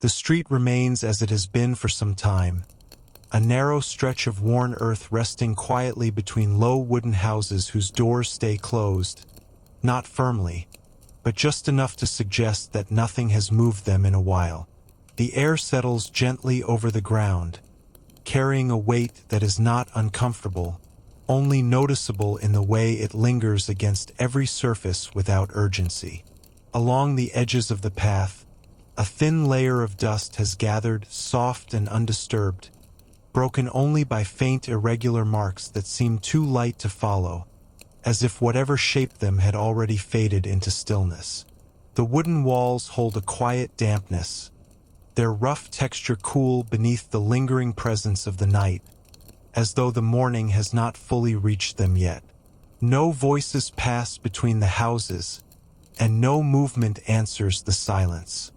The street remains as it has been for some time, a narrow stretch of worn earth resting quietly between low wooden houses whose doors stay closed, not firmly, but just enough to suggest that nothing has moved them in a while. The air settles gently over the ground, carrying a weight that is not uncomfortable, only noticeable in the way it lingers against every surface without urgency. Along the edges of the path, a thin layer of dust has gathered, soft and undisturbed, broken only by faint irregular marks that seem too light to follow, as if whatever shaped them had already faded into stillness. The wooden walls hold a quiet dampness, their rough texture cool beneath the lingering presence of the night, as though the morning has not fully reached them yet. No voices pass between the houses, and no movement answers the silence.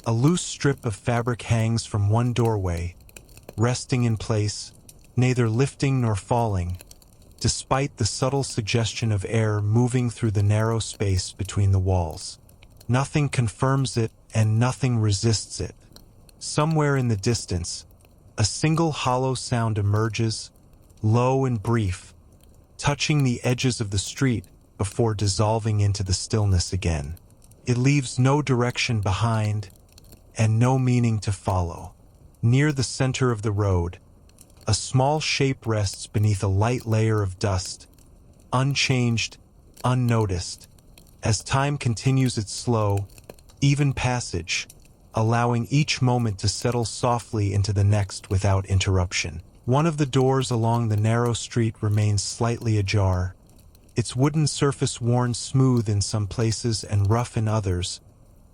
A loose strip of fabric hangs from one doorway, resting in place, neither lifting nor falling, despite the subtle suggestion of air moving through the narrow space between the walls. Nothing confirms it and nothing resists it. Somewhere in the distance, a single hollow sound emerges, low and brief, touching the edges of the street before dissolving into the stillness again. It leaves no direction behind and no meaning to follow. Near the center of the road, a small shape rests beneath a light layer of dust, unchanged, unnoticed, as time continues its slow, even passage, allowing each moment to settle softly into the next without interruption. One of the doors along the narrow street remains slightly ajar, its wooden surface worn smooth in some places and rough in others,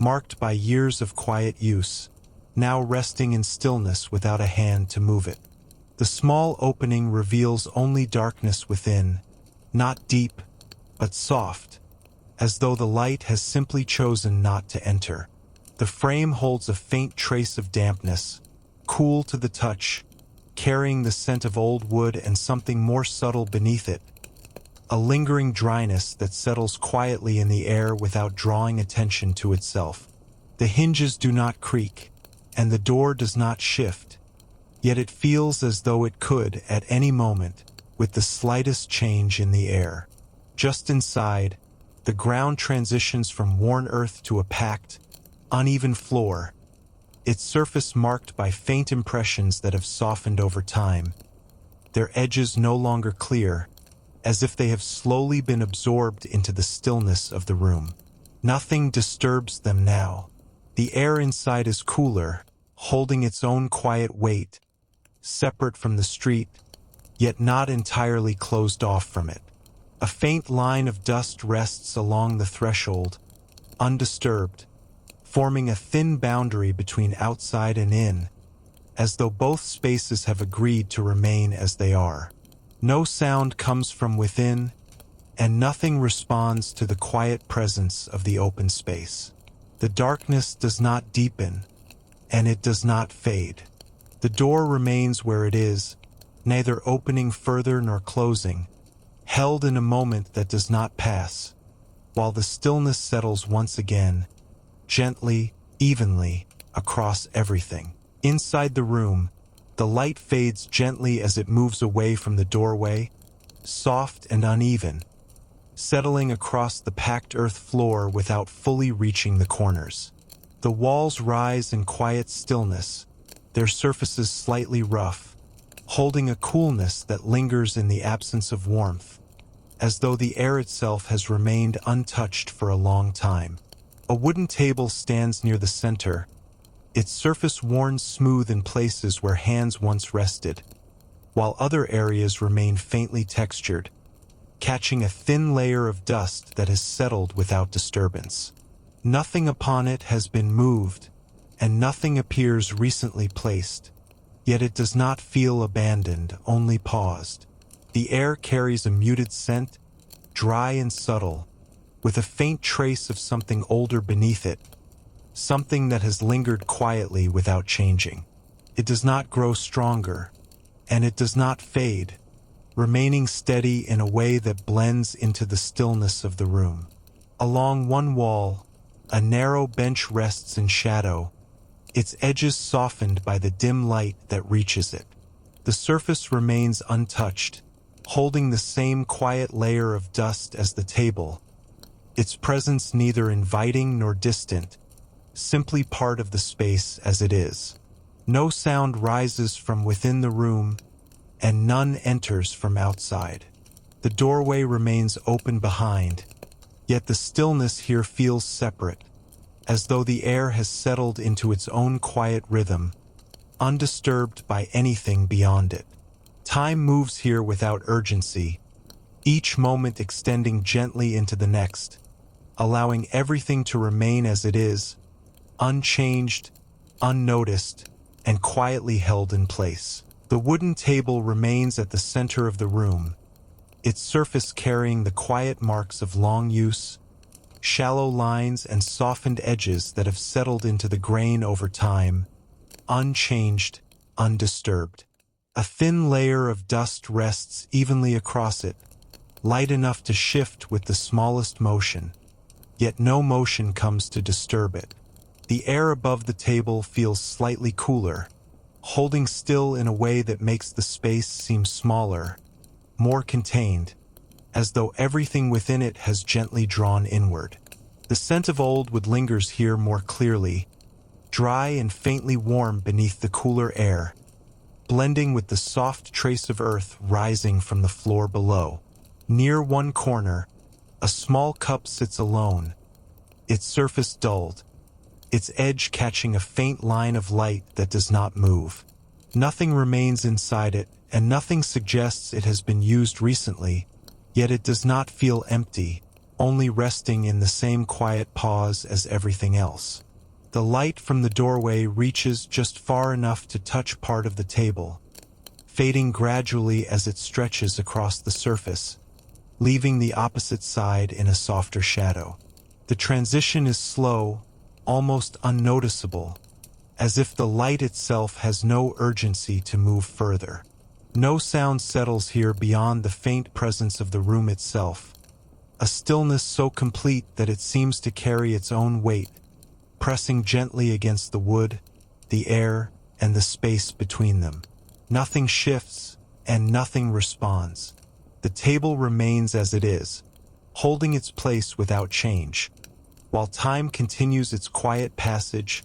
marked by years of quiet use, now resting in stillness without a hand to move it. The small opening reveals only darkness within, not deep, but soft, as though the light has simply chosen not to enter. The frame holds a faint trace of dampness, cool to the touch, carrying the scent of old wood and something more subtle beneath it, a lingering dryness that settles quietly in the air without drawing attention to itself. The hinges do not creak, and the door does not shift, yet it feels as though it could at any moment, with the slightest change in the air. Just inside, the ground transitions from worn earth to a packed, uneven floor, its surface marked by faint impressions that have softened over time, their edges no longer clear, as if they have slowly been absorbed into the stillness of the room. Nothing disturbs them now. The air inside is cooler, holding its own quiet weight, separate from the street, yet not entirely closed off from it. A faint line of dust rests along the threshold, undisturbed, forming a thin boundary between outside and in, as though both spaces have agreed to remain as they are. No sound comes from within, and nothing responds to the quiet presence of the open space. The darkness does not deepen, and it does not fade. The door remains where it is, neither opening further nor closing, held in a moment that does not pass, while the stillness settles once again, gently, evenly, across everything. Inside the room, the light fades gently as it moves away from the doorway, soft and uneven, settling across the packed earth floor without fully reaching the corners. The walls rise in quiet stillness, their surfaces slightly rough, holding a coolness that lingers in the absence of warmth, as though the air itself has remained untouched for a long time. A wooden table stands near the center, its surface worn smooth in places where hands once rested, while other areas remain faintly textured, catching a thin layer of dust that has settled without disturbance. Nothing upon it has been moved, and nothing appears recently placed, yet it does not feel abandoned, only paused. The air carries a muted scent, dry and subtle, with a faint trace of something older beneath it, something that has lingered quietly without changing. It does not grow stronger, and it does not fade, remaining steady in a way that blends into the stillness of the room. Along one wall, a narrow bench rests in shadow, its edges softened by the dim light that reaches it. The surface remains untouched, holding the same quiet layer of dust as the table, its presence neither inviting nor distant, simply part of the space as it is. No sound rises from within the room, and none enters from outside. The doorway remains open behind, yet the stillness here feels separate, as though the air has settled into its own quiet rhythm, undisturbed by anything beyond it. Time moves here without urgency, each moment extending gently into the next, allowing everything to remain as it is, unchanged, unnoticed, and quietly held in place. The wooden table remains at the center of the room, its surface carrying the quiet marks of long use, shallow lines and softened edges that have settled into the grain over time, unchanged, undisturbed. A thin layer of dust rests evenly across it, light enough to shift with the smallest motion, yet no motion comes to disturb it. The air above the table feels slightly cooler, holding still in a way that makes the space seem smaller, more contained, as though everything within it has gently drawn inward. The scent of old wood lingers here more clearly, dry and faintly warm beneath the cooler air, blending with the soft trace of earth rising from the floor below. Near one corner, a small cup sits alone, its surface dulled, its edge catching a faint line of light that does not move. Nothing remains inside it, and nothing suggests it has been used recently, yet it does not feel empty, only resting in the same quiet pause as everything else. The light from the doorway reaches just far enough to touch part of the table, fading gradually as it stretches across the surface, leaving the opposite side in a softer shadow. The transition is slow, almost unnoticeable, as if the light itself has no urgency to move further. No sound settles here beyond the faint presence of the room itself, a stillness so complete that it seems to carry its own weight, pressing gently against the wood, the air, and the space between them. Nothing shifts, and nothing responds. The table remains as it is, holding its place without change, while time continues its quiet passage,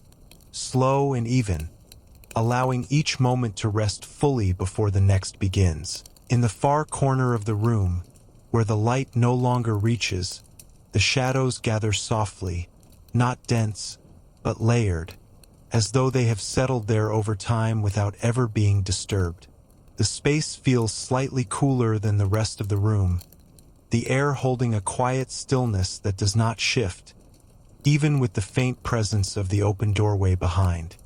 slow and even, allowing each moment to rest fully before the next begins. In the far corner of the room, where the light no longer reaches, the shadows gather softly, not dense, but layered, as though they have settled there over time without ever being disturbed. The space feels slightly cooler than the rest of the room, the air holding a quiet stillness that does not shift, even with the faint presence of the open doorway behind.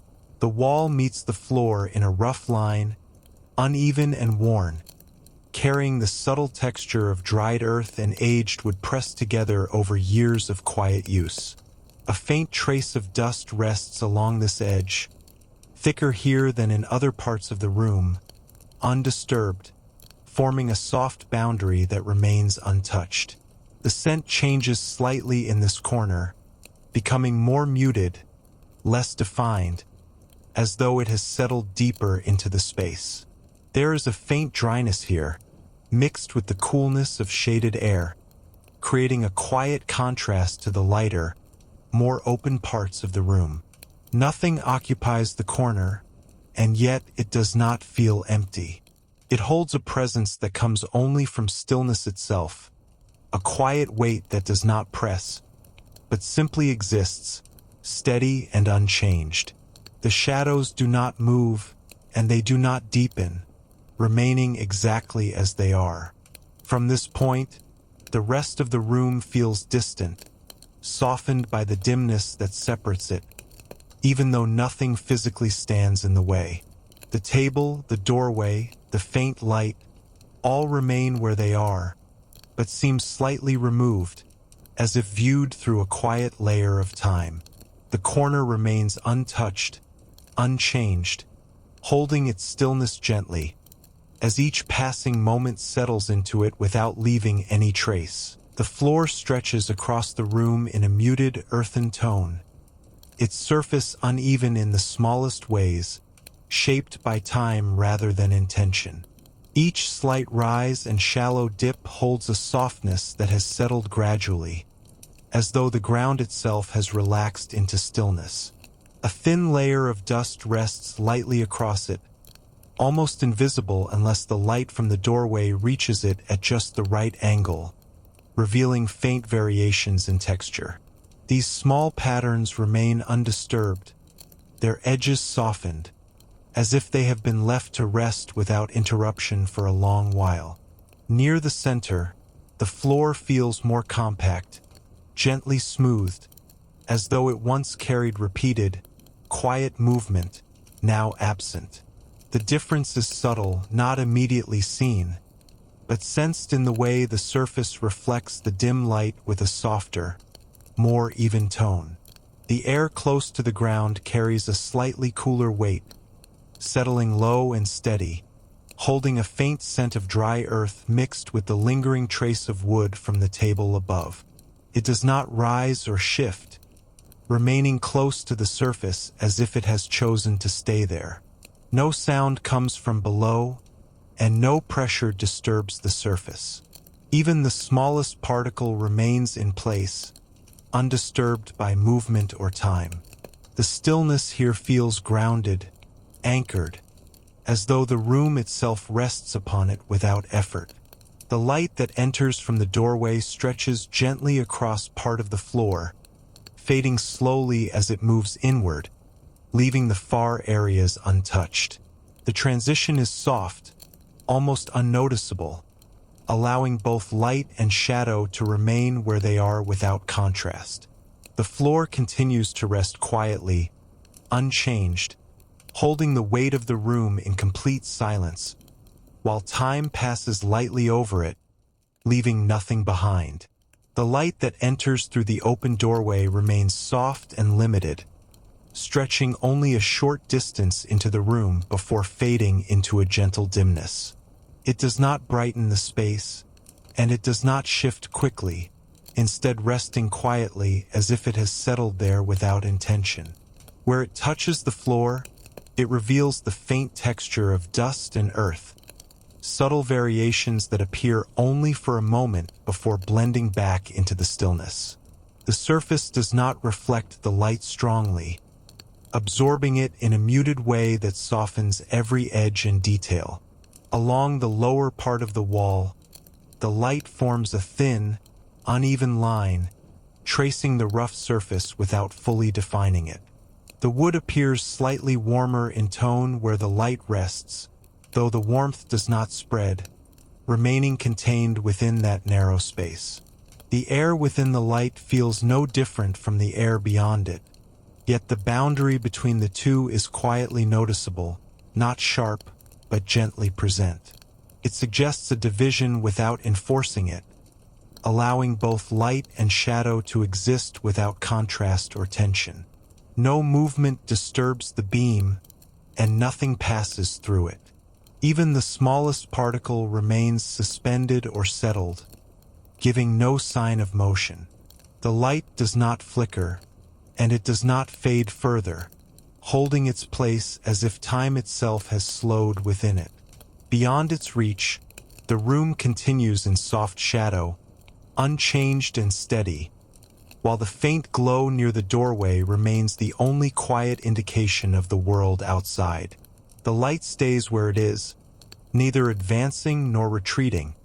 The wall meets the floor in a rough line, uneven and worn, carrying the subtle texture of dried earth and aged wood pressed together over years of quiet use. A faint trace of dust rests along this edge, thicker here than in other parts of the room, undisturbed, forming a soft boundary that remains untouched. The scent changes slightly in this corner, becoming more muted, less defined, as though it has settled deeper into the space. There is a faint dryness here, mixed with the coolness of shaded air, creating a quiet contrast to the lighter, more open parts of the room. Nothing occupies the corner, and yet it does not feel empty. It holds a presence that comes only from stillness itself, a quiet weight that does not press, but simply exists, steady and unchanged. The shadows do not move, and they do not deepen, remaining exactly as they are. From this point, the rest of the room feels distant, softened by the dimness that separates it, even though nothing physically stands in the way. The table, the doorway, the faint light, all remain where they are, but seem slightly removed, as if viewed through a quiet layer of time. The corner remains untouched, unchanged, holding its stillness gently, as each passing moment settles into it without leaving any trace. The floor stretches across the room in a muted, earthen tone, its surface uneven in the smallest ways, shaped by time rather than intention. Each slight rise and shallow dip holds a softness that has settled gradually, as though the ground itself has relaxed into stillness. A thin layer of dust rests lightly across it, almost invisible unless the light from the doorway reaches it at just the right angle, revealing faint variations in texture. These small patterns remain undisturbed, their edges softened, as if they have been left to rest without interruption for a long while. Near the center, the floor feels more compact, gently smoothed, as though it once carried repeated, quiet movement, now absent. The difference is subtle, not immediately seen, but sensed in the way the surface reflects the dim light with a softer, more even tone. The air close to the ground carries a slightly cooler weight, settling low and steady, holding a faint scent of dry earth mixed with the lingering trace of wood from the table above. It does not rise or shift, remaining close to the surface as if it has chosen to stay there. No sound comes from below, and no pressure disturbs the surface. Even the smallest particle remains in place, undisturbed by movement or time. The stillness here feels grounded, anchored, as though the room itself rests upon it without effort. The light that enters from the doorway stretches gently across part of the floor, fading slowly as it moves inward, leaving the far areas untouched. The transition is soft, almost unnoticeable, allowing both light and shadow to remain where they are without contrast. The floor continues to rest quietly, unchanged, holding the weight of the room in complete silence, while time passes lightly over it, leaving nothing behind. The light that enters through the open doorway remains soft and limited, stretching only a short distance into the room before fading into a gentle dimness. It does not brighten the space, and it does not shift quickly, instead resting quietly as if it has settled there without intention. Where it touches the floor, it reveals the faint texture of dust and earth, subtle variations that appear only for a moment before blending back into the stillness. The surface does not reflect the light strongly, absorbing it in a muted way that softens every edge and detail. Along the lower part of the wall, the light forms a thin, uneven line, tracing the rough surface without fully defining it. The wood appears slightly warmer in tone where the light rests, though the warmth does not spread, remaining contained within that narrow space. The air within the light feels no different from the air beyond it, yet the boundary between the two is quietly noticeable, not sharp, but gently present. It suggests a division without enforcing it, allowing both light and shadow to exist without contrast or tension. No movement disturbs the beam, and nothing passes through it. Even the smallest particle remains suspended or settled, giving no sign of motion. The light does not flicker, and it does not fade further, holding its place as if time itself has slowed within it. Beyond its reach, the room continues in soft shadow, unchanged and steady, while the faint glow near the doorway remains the only quiet indication of the world outside. The light stays where it is, neither advancing nor retreating,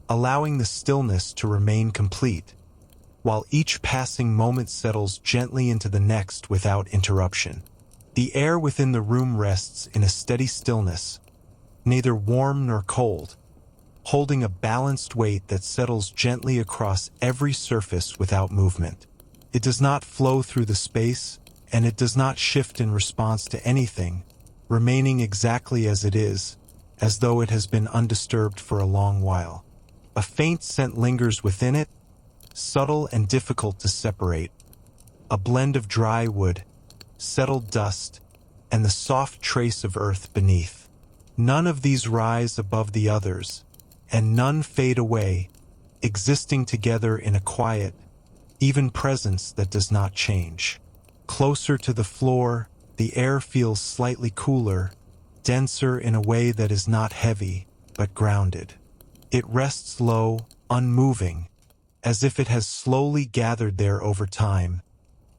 allowing the stillness to remain complete, while each passing moment settles gently into the next without interruption. The air within the room rests in a steady stillness, neither warm nor cold, holding a balanced weight that settles gently across every surface without movement. It does not flow through the space, and it does not shift in response to anything, remaining exactly as it is, as though it has been undisturbed for a long while. A faint scent lingers within it, subtle and difficult to separate, a blend of dry wood, settled dust, and the soft trace of earth beneath. None of these rise above the others, and none fade away, existing together in a quiet, even presence that does not change. Closer to the floor, the air feels slightly cooler, denser in a way that is not heavy, but grounded. It rests low, unmoving, as if it has slowly gathered there over time,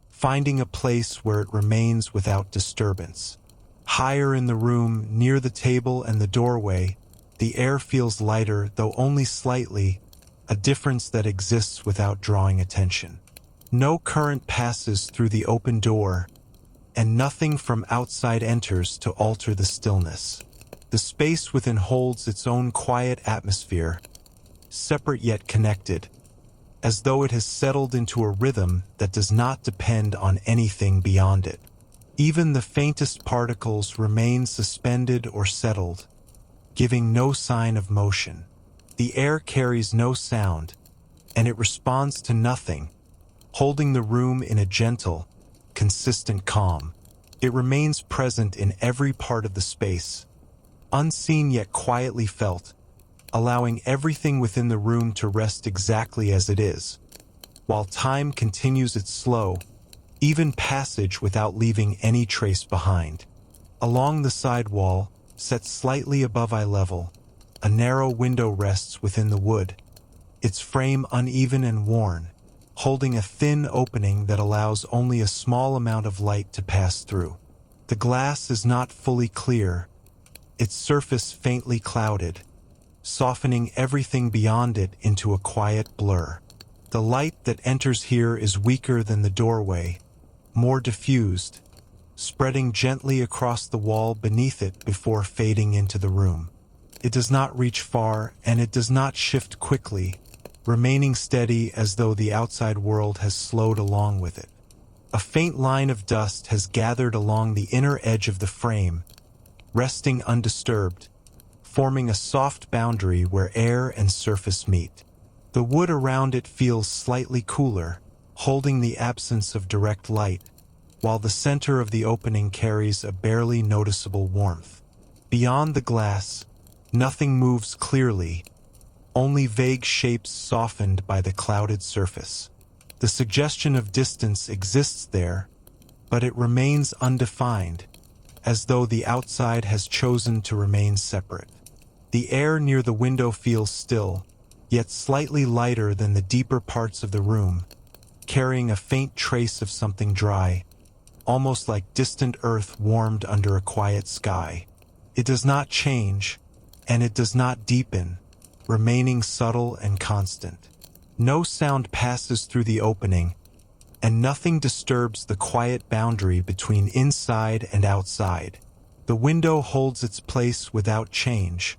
finding a place where it remains without disturbance. Higher in the room, near the table and the doorway, the air feels lighter, though only slightly, a difference that exists without drawing attention. No current passes through the open door, and nothing from outside enters to alter the stillness. The space within holds its own quiet atmosphere, separate yet connected, as though it has settled into a rhythm that does not depend on anything beyond it. Even the faintest particles remain suspended or settled, giving no sign of motion. The air carries no sound, and it responds to nothing, holding the room in a gentle, consistent calm. It remains present in every part of the space, unseen yet quietly felt, allowing everything within the room to rest exactly as it is, while time continues its slow, even passage without leaving any trace behind. Along the side wall, set slightly above eye level, a narrow window rests within the wood, its frame uneven and worn, holding a thin opening that allows only a small amount of light to pass through. The glass is not fully clear, its surface faintly clouded, softening everything beyond it into a quiet blur. The light that enters here is weaker than the doorway, more diffused, spreading gently across the wall beneath it before fading into the room. It does not reach far, and it does not shift quickly, remaining steady as though the outside world has slowed along with it. A faint line of dust has gathered along the inner edge of the frame, resting undisturbed, forming a soft boundary where air and surface meet. The wood around it feels slightly cooler, holding the absence of direct light, while the center of the opening carries a barely noticeable warmth. Beyond the glass, nothing moves clearly, only vague shapes softened by the clouded surface. The suggestion of distance exists there, but it remains undefined, as though the outside has chosen to remain separate. The air near the window feels still, yet slightly lighter than the deeper parts of the room, carrying a faint trace of something dry, almost like distant earth warmed under a quiet sky. It does not change, and it does not deepen, remaining subtle and constant. No sound passes through the opening, and nothing disturbs the quiet boundary between inside and outside. The window holds its place without change,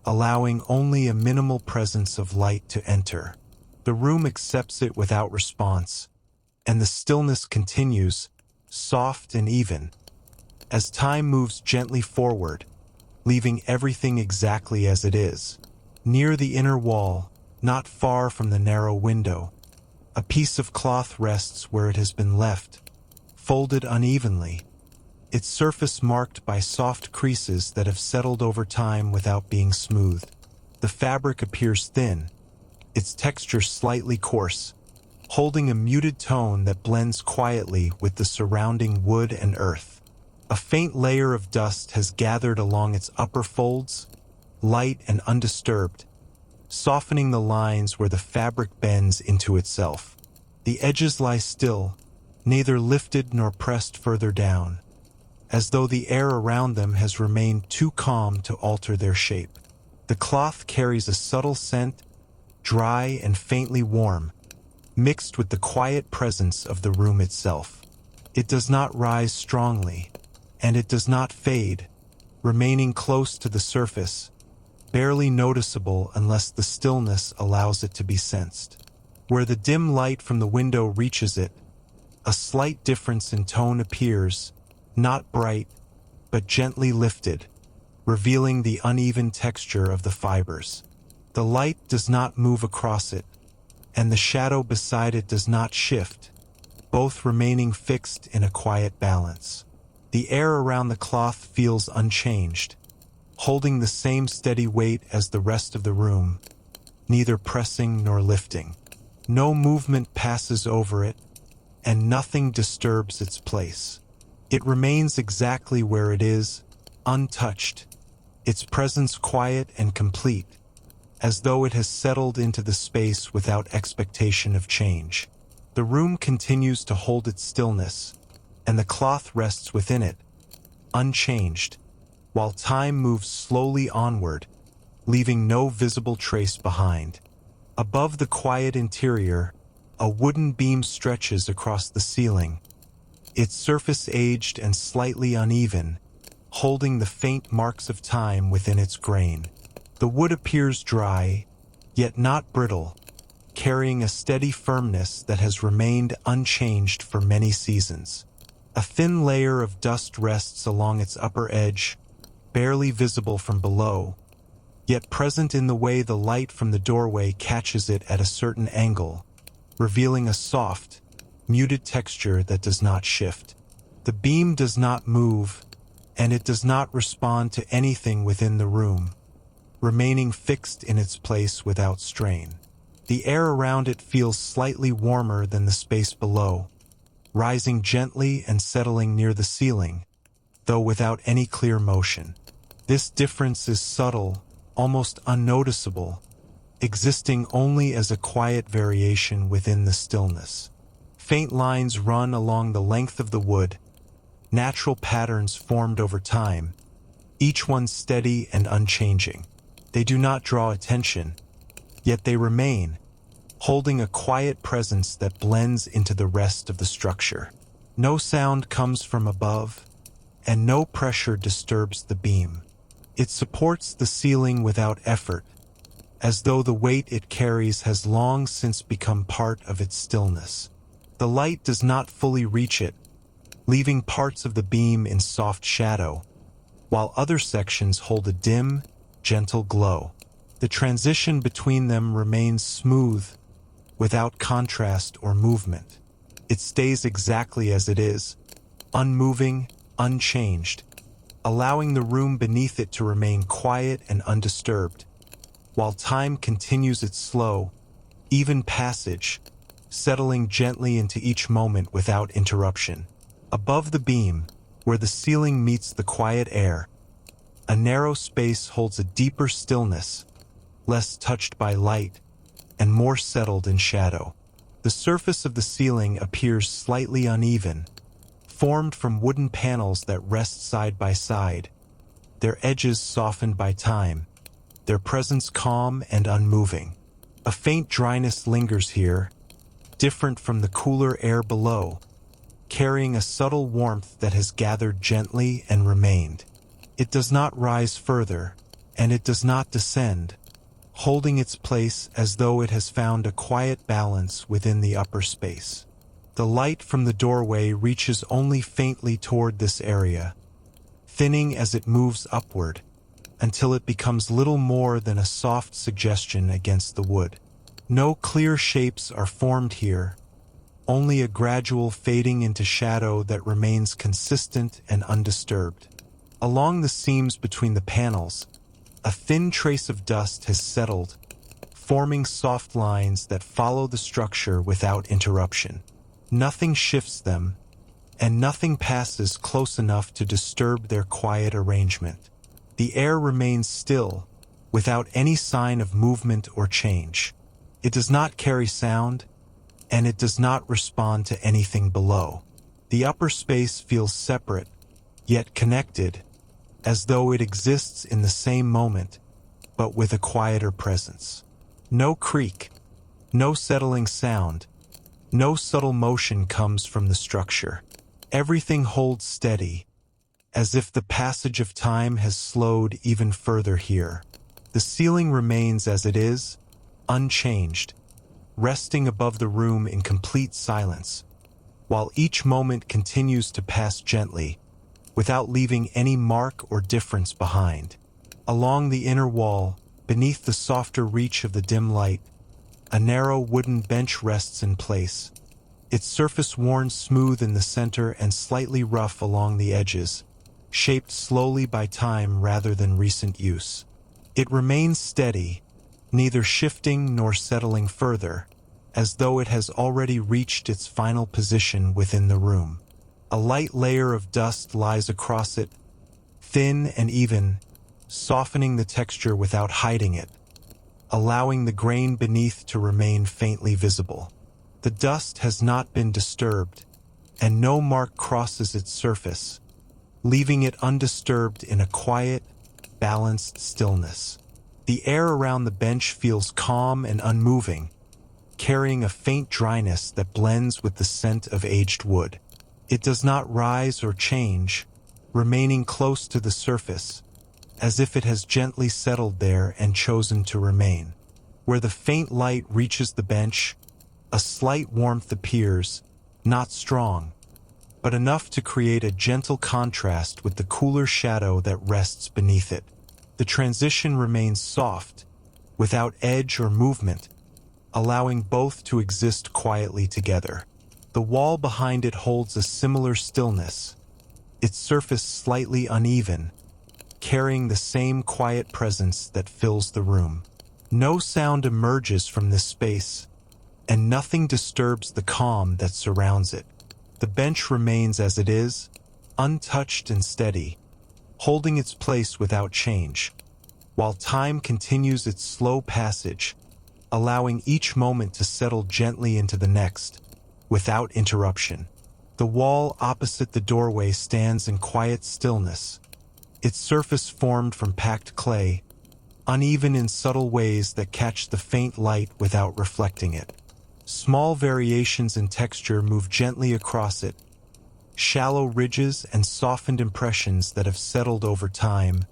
allowing only a minimal presence of light to enter. The room accepts it without response, and the stillness continues, soft and even, as time moves gently forward, leaving everything exactly as it is. Near the inner wall, not far from the narrow window, a piece of cloth rests where it has been left, folded unevenly, its surface marked by soft creases that have settled over time without being smoothed. The fabric appears thin, its texture slightly coarse, holding a muted tone that blends quietly with the surrounding wood and earth. A faint layer of dust has gathered along its upper folds, light and undisturbed, softening the lines where the fabric bends into itself. The edges lie still, neither lifted nor pressed further down, as though the air around them has remained too calm to alter their shape. The cloth carries a subtle scent, dry and faintly warm, mixed with the quiet presence of the room itself. It does not rise strongly, and it does not fade, remaining close to the surface, barely noticeable unless the stillness allows it to be sensed. Where the dim light from the window reaches it, a slight difference in tone appears, not bright, but gently lifted, revealing the uneven texture of the fibers. The light does not move across it, and the shadow beside it does not shift, both remaining fixed in a quiet balance. The air around the cloth feels unchanged, holding the same steady weight as the rest of the room, neither pressing nor lifting. No movement passes over it, and nothing disturbs its place. It remains exactly where it is, untouched, its presence quiet and complete, as though it has settled into the space without expectation of change. The room continues to hold its stillness, and the cloth rests within it, unchanged, while time moves slowly onward, leaving no visible trace behind. Above the quiet interior, a wooden beam stretches across the ceiling, its surface aged and slightly uneven, holding the faint marks of time within its grain. The wood appears dry, yet not brittle, carrying a steady firmness that has remained unchanged for many seasons. A thin layer of dust rests along its upper edge, barely visible from below, yet present in the way the light from the doorway catches it at a certain angle, revealing a soft, muted texture that does not shift. The beam does not move, and it does not respond to anything within the room, remaining fixed in its place without strain. The air around it feels slightly warmer than the space below, rising gently and settling near the ceiling, though without any clear motion. This difference is subtle, almost unnoticeable, existing only as a quiet variation within the stillness. Faint lines run along the length of the wood, natural patterns formed over time, each one steady and unchanging. They do not draw attention, yet they remain, holding a quiet presence that blends into the rest of the structure. No sound comes from above, and no pressure disturbs the beam. It supports the ceiling without effort, as though the weight it carries has long since become part of its stillness. The light does not fully reach it, leaving parts of the beam in soft shadow, while other sections hold a dim, gentle glow. The transition between them remains smooth, without contrast or movement. It stays exactly as it is, unmoving, unchanged, allowing the room beneath it to remain quiet and undisturbed, while time continues its slow, even passage, settling gently into each moment without interruption. Above the beam, where the ceiling meets the quiet air, a narrow space holds a deeper stillness, less touched by light, and more settled in shadow. The surface of the ceiling appears slightly uneven, formed from wooden panels that rest side by side, their edges softened by time, their presence calm and unmoving. A faint dryness lingers here, different from the cooler air below, carrying a subtle warmth that has gathered gently and remained. It does not rise further, and it does not descend, holding its place as though it has found a quiet balance within the upper space. The light from the doorway reaches only faintly toward this area, thinning as it moves upward, until it becomes little more than a soft suggestion against the wood. No clear shapes are formed here, only a gradual fading into shadow that remains consistent and undisturbed. Along the seams between the panels, a thin trace of dust has settled, forming soft lines that follow the structure without interruption. Nothing shifts them, and nothing passes close enough to disturb their quiet arrangement. The air remains still, without any sign of movement or change. It does not carry sound, and it does not respond to anything below. The upper space feels separate, yet connected, as though it exists in the same moment, but with a quieter presence. No creak, no settling sound, no subtle motion comes from the structure. Everything holds steady, as if the passage of time has slowed even further here. The ceiling remains as it is, unchanged, resting above the room in complete silence, while each moment continues to pass gently, without leaving any mark or difference behind. Along the inner wall, beneath the softer reach of the dim light, a narrow wooden bench rests in place, its surface worn smooth in the center and slightly rough along the edges, shaped slowly by time rather than recent use. It remains steady, neither shifting nor settling further, as though it has already reached its final position within the room. A light layer of dust lies across it, thin and even, softening the texture without hiding it, allowing the grain beneath to remain faintly visible. The dust has not been disturbed, and no mark crosses its surface, leaving it undisturbed in a quiet, balanced stillness. The air around the bench feels calm and unmoving, carrying a faint dryness that blends with the scent of aged wood. It does not rise or change, remaining close to the surface, as if it has gently settled there and chosen to remain. Where the faint light reaches the bench, a slight warmth appears, not strong, but enough to create a gentle contrast with the cooler shadow that rests beneath it. The transition remains soft, without edge or movement, allowing both to exist quietly together. The wall behind it holds a similar stillness, its surface slightly uneven, carrying the same quiet presence that fills the room. No sound emerges from this space, and nothing disturbs the calm that surrounds it. The bench remains as it is, untouched and steady, holding its place without change, while time continues its slow passage, allowing each moment to settle gently into the next, without interruption. The wall opposite the doorway stands in quiet stillness, its surface formed from packed clay, uneven in subtle ways that catch the faint light without reflecting it. Small variations in texture move gently across it, shallow ridges and softened impressions that have settled over time,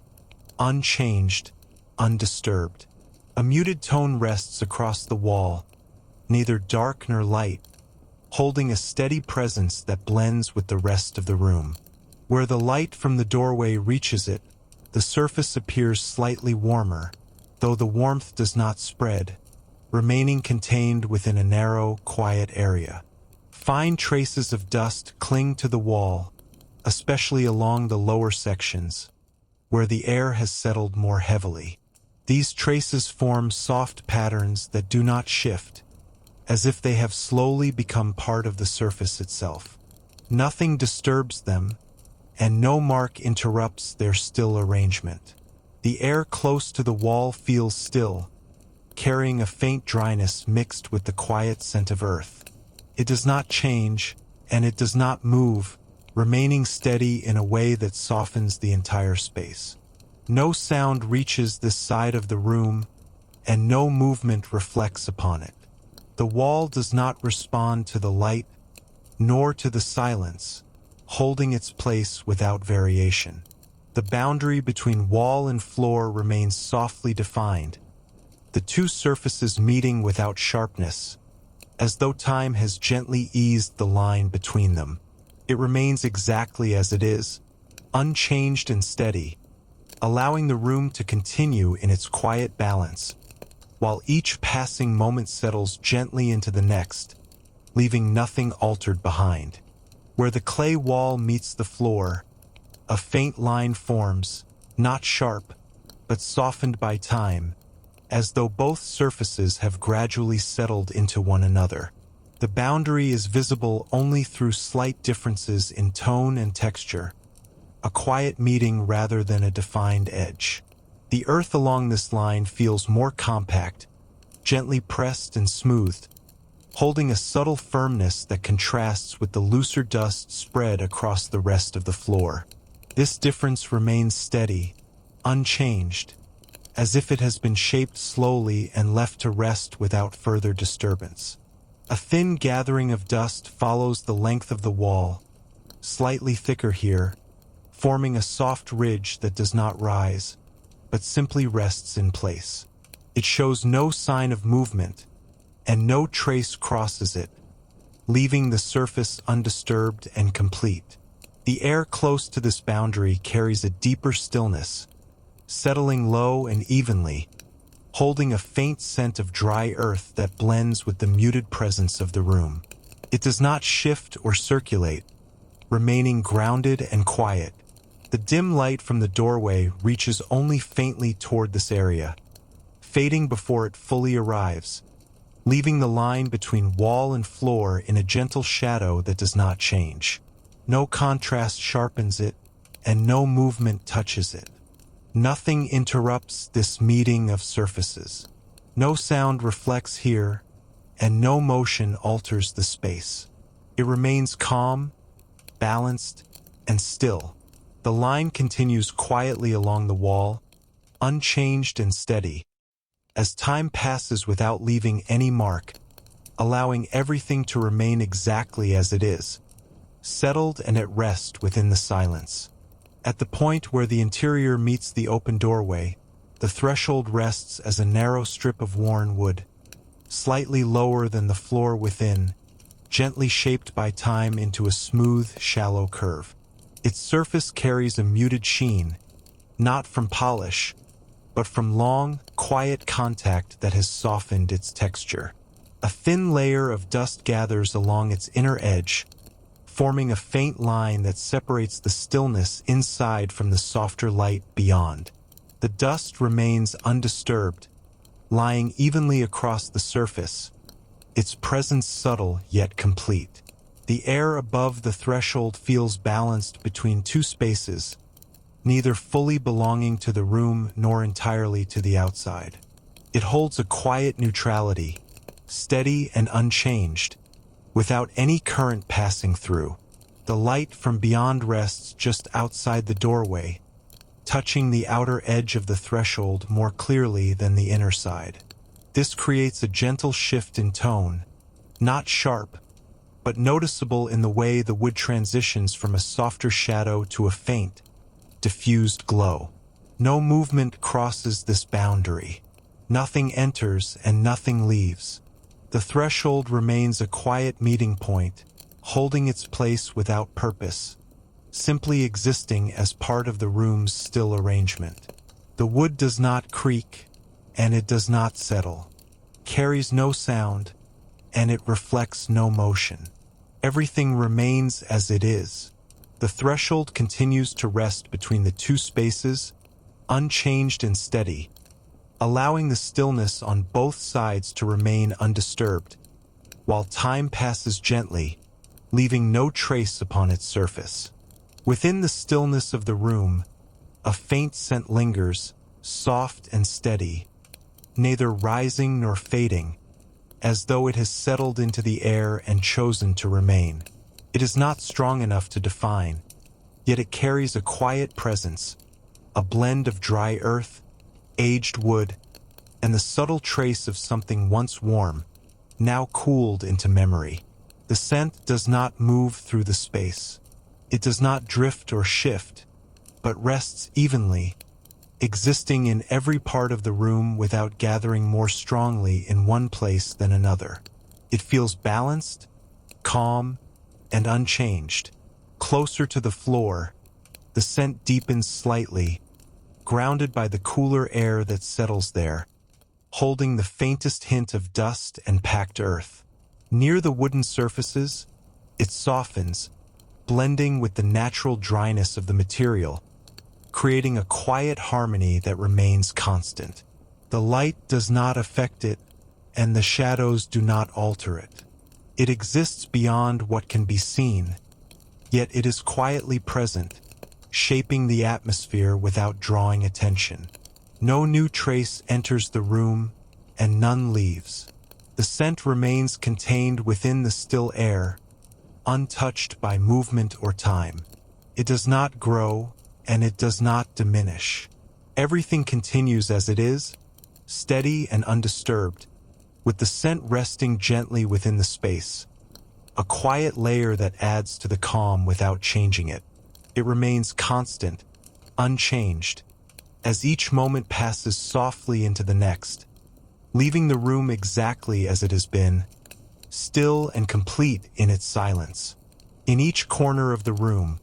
unchanged, undisturbed. A muted tone rests across the wall, neither dark nor light, holding a steady presence that blends with the rest of the room. Where the light from the doorway reaches it, the surface appears slightly warmer, though the warmth does not spread, remaining contained within a narrow, quiet area. Fine traces of dust cling to the wall, especially along the lower sections, where the air has settled more heavily. These traces form soft patterns that do not shift, as if they have slowly become part of the surface itself. Nothing disturbs them, and no mark interrupts their still arrangement. The air close to the wall feels still, carrying a faint dryness mixed with the quiet scent of earth. It does not change, and it does not move, remaining steady in a way that softens the entire space. No sound reaches this side of the room, and no movement reflects upon it. The wall does not respond to the light, nor to the silence, holding its place without variation. The boundary between wall and floor remains softly defined, the two surfaces meeting without sharpness, as though time has gently eased the line between them. It remains exactly as it is, unchanged and steady, allowing the room to continue in its quiet balance, while each passing moment settles gently into the next, leaving nothing altered behind. Where the clay wall meets the floor, a faint line forms, not sharp, but softened by time, as though both surfaces have gradually settled into one another. The boundary is visible only through slight differences in tone and texture, a quiet meeting rather than a defined edge. The earth along this line feels more compact, gently pressed and smoothed, holding a subtle firmness that contrasts with the looser dust spread across the rest of the floor. This difference remains steady, unchanged, as if it has been shaped slowly and left to rest without further disturbance. A thin gathering of dust follows the length of the wall, slightly thicker here, forming a soft ridge that does not rise, but simply rests in place. It shows no sign of movement, and no trace crosses it, leaving the surface undisturbed and complete. The air close to this boundary carries a deeper stillness, settling low and evenly, holding a faint scent of dry earth that blends with the muted presence of the room. It does not shift or circulate, remaining grounded and quiet. The dim light from the doorway reaches only faintly toward this area, fading before it fully arrives, leaving the line between wall and floor in a gentle shadow that does not change. No contrast sharpens it, and no movement touches it. Nothing interrupts this meeting of surfaces. No sound reflects here, and no motion alters the space. It remains calm, balanced, and still. The line continues quietly along the wall, unchanged and steady, as time passes without leaving any mark, allowing everything to remain exactly as it is, settled and at rest within the silence. At the point where the interior meets the open doorway, the threshold rests as a narrow strip of worn wood, slightly lower than the floor within, gently shaped by time into a smooth, shallow curve. Its surface carries a muted sheen, not from polish, but from long, quiet contact that has softened its texture. A thin layer of dust gathers along its inner edge, forming a faint line that separates the stillness inside from the softer light beyond. The dust remains undisturbed, lying evenly across the surface, its presence subtle yet complete. The air above the threshold feels balanced between two spaces, neither fully belonging to the room nor entirely to the outside. It holds a quiet neutrality, steady and unchanged, without any current passing through. The light from beyond rests just outside the doorway, touching the outer edge of the threshold more clearly than the inner side. This creates a gentle shift in tone, not sharp, but noticeable in the way the wood transitions from a softer shadow to a faint, diffused glow. No movement crosses this boundary. Nothing enters and nothing leaves. The threshold remains a quiet meeting point, holding its place without purpose, simply existing as part of the room's still arrangement. The wood does not creak, and it does not settle, carries no sound, and it reflects no motion. Everything remains as it is. The threshold continues to rest between the two spaces, unchanged and steady, allowing the stillness on both sides to remain undisturbed, while time passes gently, leaving no trace upon its surface. Within the stillness of the room, a faint scent lingers, soft and steady, neither rising nor fading, as though it has settled into the air and chosen to remain. It is not strong enough to define, yet it carries a quiet presence, a blend of dry earth, aged wood, and the subtle trace of something once warm, now cooled into memory. The scent does not move through the space. It does not drift or shift, but rests evenly, existing in every part of the room without gathering more strongly in one place than another. It feels balanced, calm, and unchanged. Closer to the floor, the scent deepens slightly, grounded by the cooler air that settles there, holding the faintest hint of dust and packed earth. Near the wooden surfaces, it softens, blending with the natural dryness of the material, creating a quiet harmony that remains constant. The light does not affect it, and the shadows do not alter it. It exists beyond what can be seen, yet it is quietly present, shaping the atmosphere without drawing attention. No new trace enters the room, and none leaves. The scent remains contained within the still air, untouched by movement or time. It does not grow, and it does not diminish. Everything continues as it is, steady and undisturbed, with the scent resting gently within the space, a quiet layer that adds to the calm without changing it. It remains constant, unchanged, as each moment passes softly into the next, leaving the room exactly as it has been, still and complete in its silence. In each corner of the room,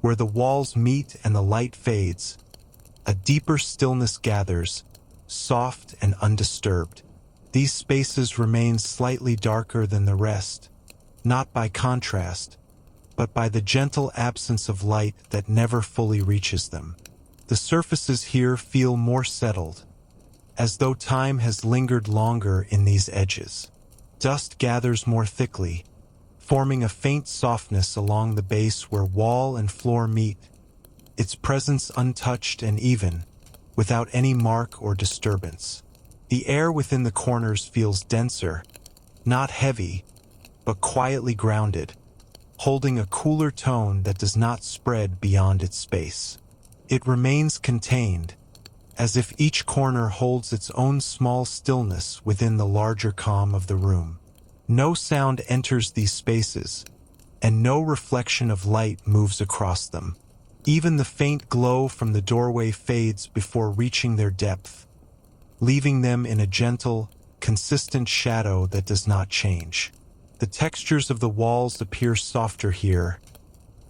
where the walls meet and the light fades, a deeper stillness gathers, soft and undisturbed. These spaces remain slightly darker than the rest, not by contrast, but by the gentle absence of light that never fully reaches them. The surfaces here feel more settled, as though time has lingered longer in these edges. Dust gathers more thickly, forming a faint softness along the base where wall and floor meet, its presence untouched and even, without any mark or disturbance. The air within the corners feels denser, not heavy, but quietly grounded, holding a cooler tone that does not spread beyond its space. It remains contained, as if each corner holds its own small stillness within the larger calm of the room. No sound enters these spaces, and no reflection of light moves across them. Even the faint glow from the doorway fades before reaching their depth, leaving them in a gentle, consistent shadow that does not change. The textures of the walls appear softer here,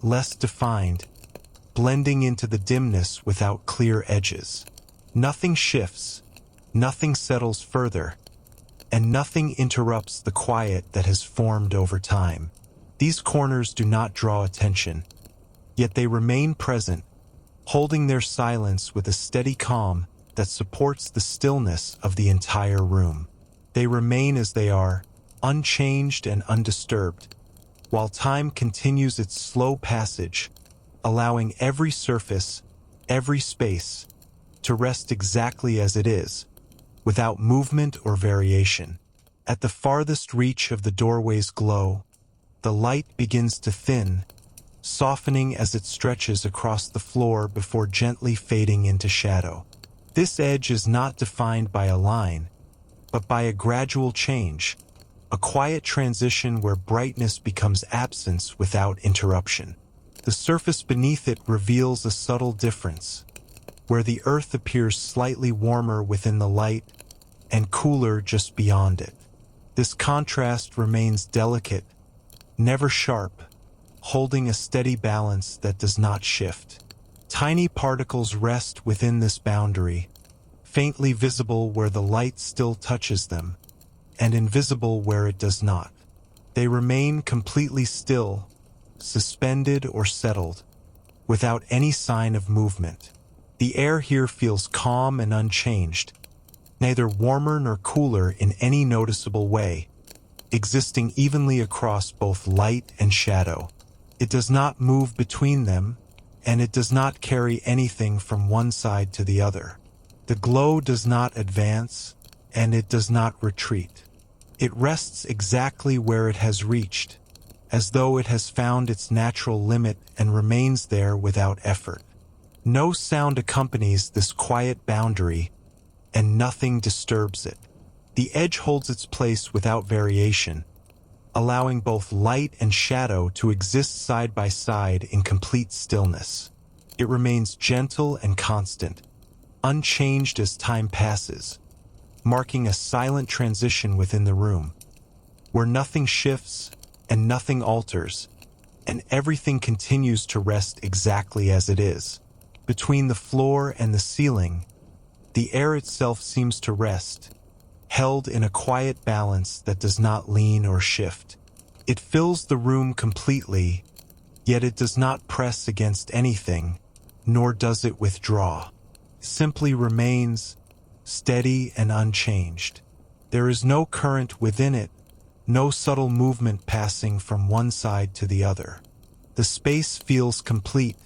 less defined, blending into the dimness without clear edges. Nothing shifts, nothing settles further, and nothing interrupts the quiet that has formed over time. These corners do not draw attention, yet they remain present, holding their silence with a steady calm that supports the stillness of the entire room. They remain as they are, unchanged and undisturbed, while time continues its slow passage, allowing every surface, every space, to rest exactly as it is, without movement or variation. At the farthest reach of the doorway's glow, the light begins to thin, softening as it stretches across the floor before gently fading into shadow. This edge is not defined by a line, but by a gradual change, a quiet transition where brightness becomes absence without interruption. The surface beneath it reveals a subtle difference, where the earth appears slightly warmer within the light and cooler just beyond it. This contrast remains delicate, never sharp, holding a steady balance that does not shift. Tiny particles rest within this boundary, faintly visible where the light still touches them, and invisible where it does not. They remain completely still, suspended or settled, without any sign of movement. The air here feels calm and unchanged, neither warmer nor cooler in any noticeable way, existing evenly across both light and shadow. It does not move between them, and it does not carry anything from one side to the other. The glow does not advance, and it does not retreat. It rests exactly where it has reached, as though it has found its natural limit and remains there without effort. No sound accompanies this quiet boundary, and nothing disturbs it. The edge holds its place without variation, allowing both light and shadow to exist side by side in complete stillness. It remains gentle and constant, unchanged as time passes, marking a silent transition within the room, where nothing shifts and nothing alters, and everything continues to rest exactly as it is. Between the floor and the ceiling, the air itself seems to rest, held in a quiet balance that does not lean or shift. It fills the room completely, yet it does not press against anything, nor does it withdraw. It simply remains, steady and unchanged. There is no current within it, no subtle movement passing from one side to the other. The space feels complete,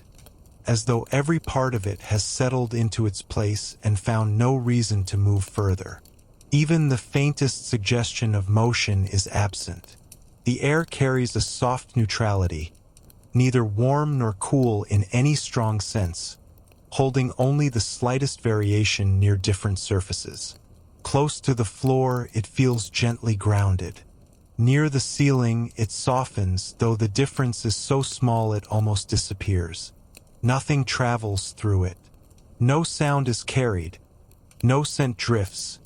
as though every part of it has settled into its place and found no reason to move further. Even the faintest suggestion of motion is absent. The air carries a soft neutrality, neither warm nor cool in any strong sense, holding only the slightest variation near different surfaces. Close to the floor, it feels gently grounded. Near the ceiling, it softens, though the difference is so small it almost disappears. Nothing travels through it. No sound is carried. No scent drifts.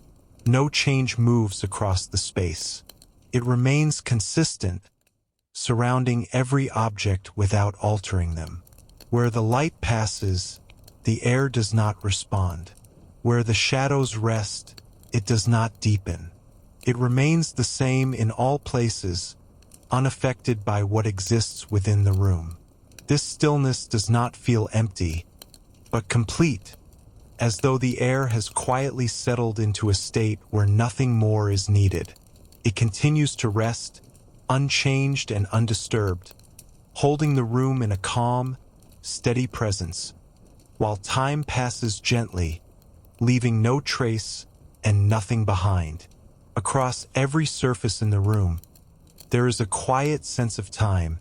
No change moves across the space. It remains consistent, surrounding every object without altering them. Where the light passes, the air does not respond. Where the shadows rest, it does not deepen. It remains the same in all places, unaffected by what exists within the room. This stillness does not feel empty, but complete, as though the air has quietly settled into a state where nothing more is needed. It continues to rest, unchanged and undisturbed, holding the room in a calm, steady presence, while time passes gently, leaving no trace and nothing behind. Across every surface in the room, there is a quiet sense of time,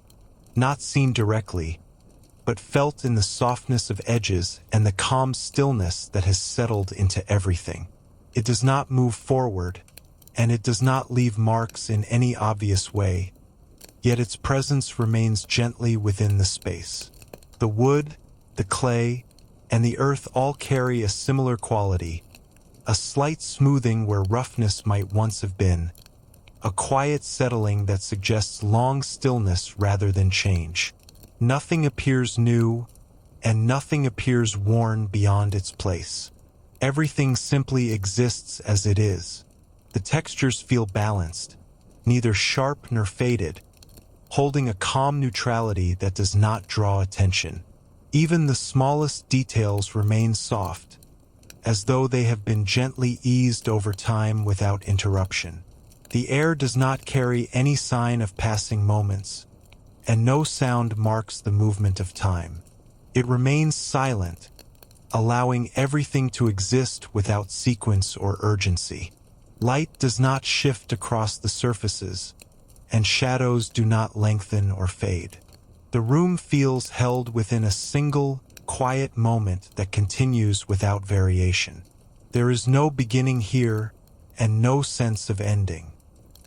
not seen directly, but felt in the softness of edges and the calm stillness that has settled into everything. It does not move forward, and it does not leave marks in any obvious way, yet its presence remains gently within the space. The wood, the clay, and the earth all carry a similar quality, a slight smoothing where roughness might once have been, a quiet settling that suggests long stillness rather than change. Nothing appears new, and nothing appears worn beyond its place. Everything simply exists as it is. The textures feel balanced, neither sharp nor faded, holding a calm neutrality that does not draw attention. Even the smallest details remain soft, as though they have been gently eased over time without interruption. The air does not carry any sign of passing moments, and no sound marks the movement of time. It remains silent, allowing everything to exist without sequence or urgency. Light does not shift across the surfaces, and shadows do not lengthen or fade. The room feels held within a single, quiet moment that continues without variation. There is no beginning here, and no sense of ending.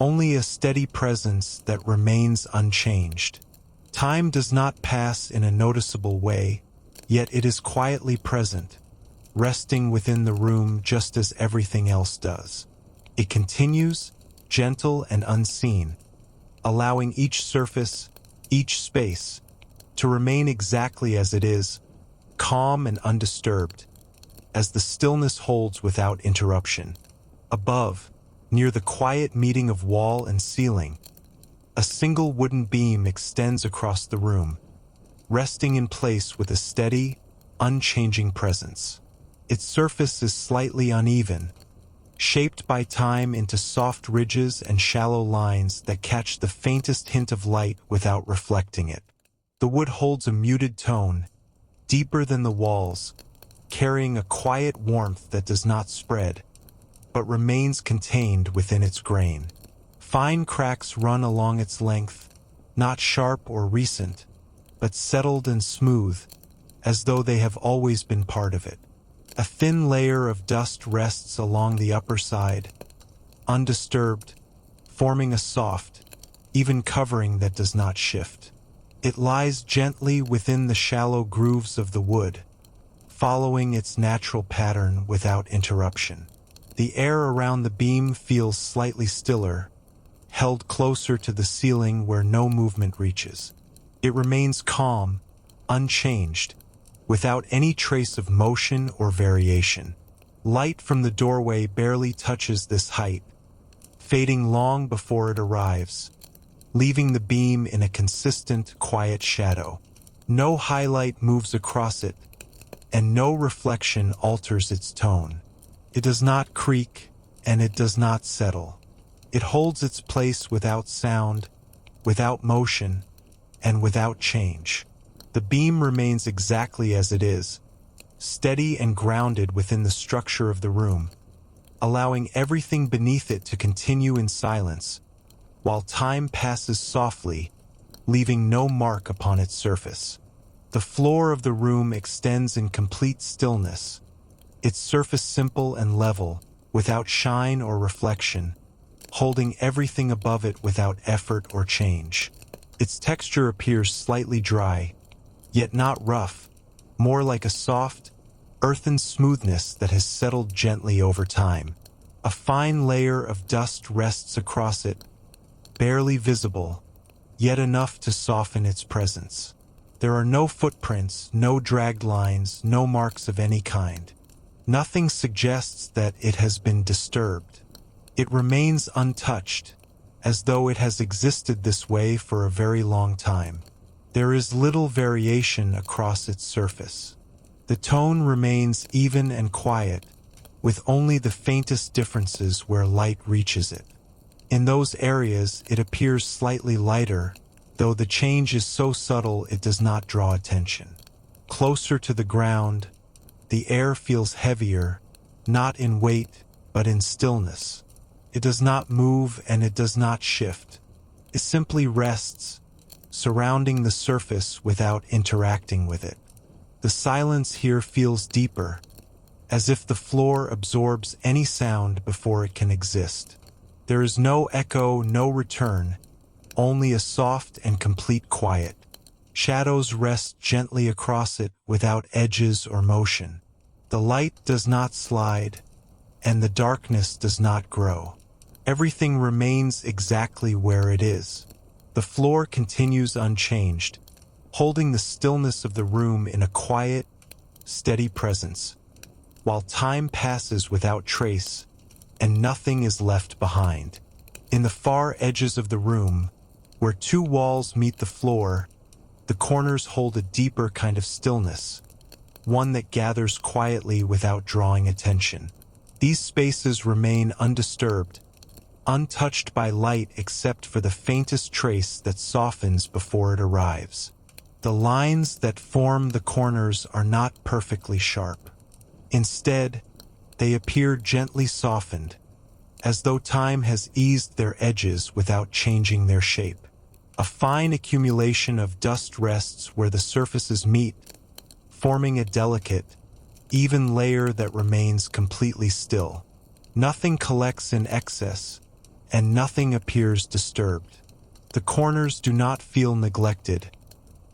Only a steady presence that remains unchanged. Time does not pass in a noticeable way, yet it is quietly present, resting within the room just as everything else does. It continues, gentle and unseen, allowing each surface, each space, to remain exactly as it is, calm and undisturbed, as the stillness holds without interruption. Above, near the quiet meeting of wall and ceiling, a single wooden beam extends across the room, resting in place with a steady, unchanging presence. Its surface is slightly uneven, shaped by time into soft ridges and shallow lines that catch the faintest hint of light without reflecting it. The wood holds a muted tone, deeper than the walls, carrying a quiet warmth that does not spread, but remains contained within its grain. Fine cracks run along its length, not sharp or recent, but settled and smooth, as though they have always been part of it. A thin layer of dust rests along the upper side, undisturbed, forming a soft, even covering that does not shift. It lies gently within the shallow grooves of the wood, following its natural pattern without interruption. The air around the beam feels slightly stiller, held closer to the ceiling where no movement reaches. It remains calm, unchanged, without any trace of motion or variation. Light from the doorway barely touches this height, fading long before it arrives, leaving the beam in a consistent, quiet shadow. No highlight moves across it, and no reflection alters its tone. It does not creak, and it does not settle. It holds its place without sound, without motion, and without change. The beam remains exactly as it is, steady and grounded within the structure of the room, allowing everything beneath it to continue in silence, while time passes softly, leaving no mark upon its surface. The floor of the room extends in complete stillness, its surface simple and level, without shine or reflection, holding everything above it without effort or change. Its texture appears slightly dry, yet not rough, more like a soft, earthen smoothness that has settled gently over time. A fine layer of dust rests across it, barely visible, yet enough to soften its presence. There are no footprints, no dragged lines, no marks of any kind. Nothing suggests that it has been disturbed. It remains untouched, as though it has existed this way for a very long time. There is little variation across its surface. The tone remains even and quiet, with only the faintest differences where light reaches it. In those areas, it appears slightly lighter, though the change is so subtle it does not draw attention. Closer to the ground, the air feels heavier, not in weight, but in stillness. It does not move and it does not shift. It simply rests, surrounding the surface without interacting with it. The silence here feels deeper, as if the floor absorbs any sound before it can exist. There is no echo, no return, only a soft and complete quiet. Shadows rest gently across it without edges or motion. The light does not slide, and the darkness does not grow. Everything remains exactly where it is. The floor continues unchanged, holding the stillness of the room in a quiet, steady presence, while time passes without trace, and nothing is left behind. In the far edges of the room, where two walls meet the floor, the corners hold a deeper kind of stillness, one that gathers quietly without drawing attention. These spaces remain undisturbed, untouched by light except for the faintest trace that softens before it arrives. The lines that form the corners are not perfectly sharp. Instead, they appear gently softened, as though time has eased their edges without changing their shape. A fine accumulation of dust rests where the surfaces meet, forming a delicate, even layer that remains completely still. Nothing collects in excess, and nothing appears disturbed. The corners do not feel neglected,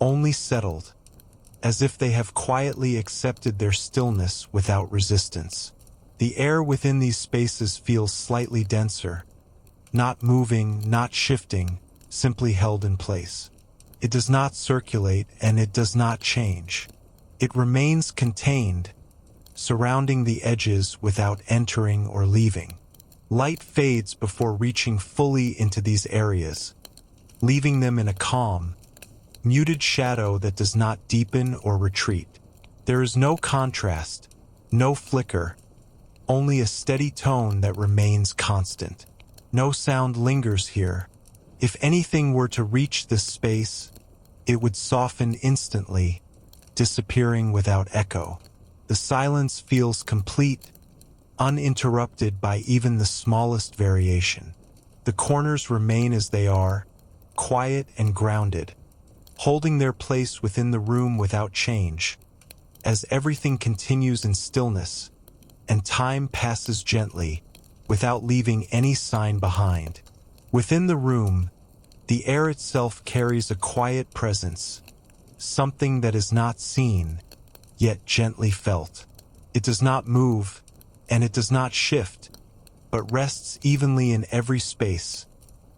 only settled, as if they have quietly accepted their stillness without resistance. The air within these spaces feels slightly denser, not moving, not shifting, simply held in place. It does not circulate and it does not change. It remains contained, surrounding the edges without entering or leaving. Light fades before reaching fully into these areas, leaving them in a calm, muted shadow that does not deepen or retreat. There is no contrast, no flicker, only a steady tone that remains constant. No sound lingers here. If anything were to reach this space, it would soften instantly, disappearing without echo. The silence feels complete, uninterrupted by even the smallest variation. The corners remain as they are, quiet and grounded, holding their place within the room without change, as everything continues in stillness, and time passes gently, without leaving any sign behind. Within the room, the air itself carries a quiet presence, something that is not seen, yet gently felt. It does not move, and it does not shift, but rests evenly in every space,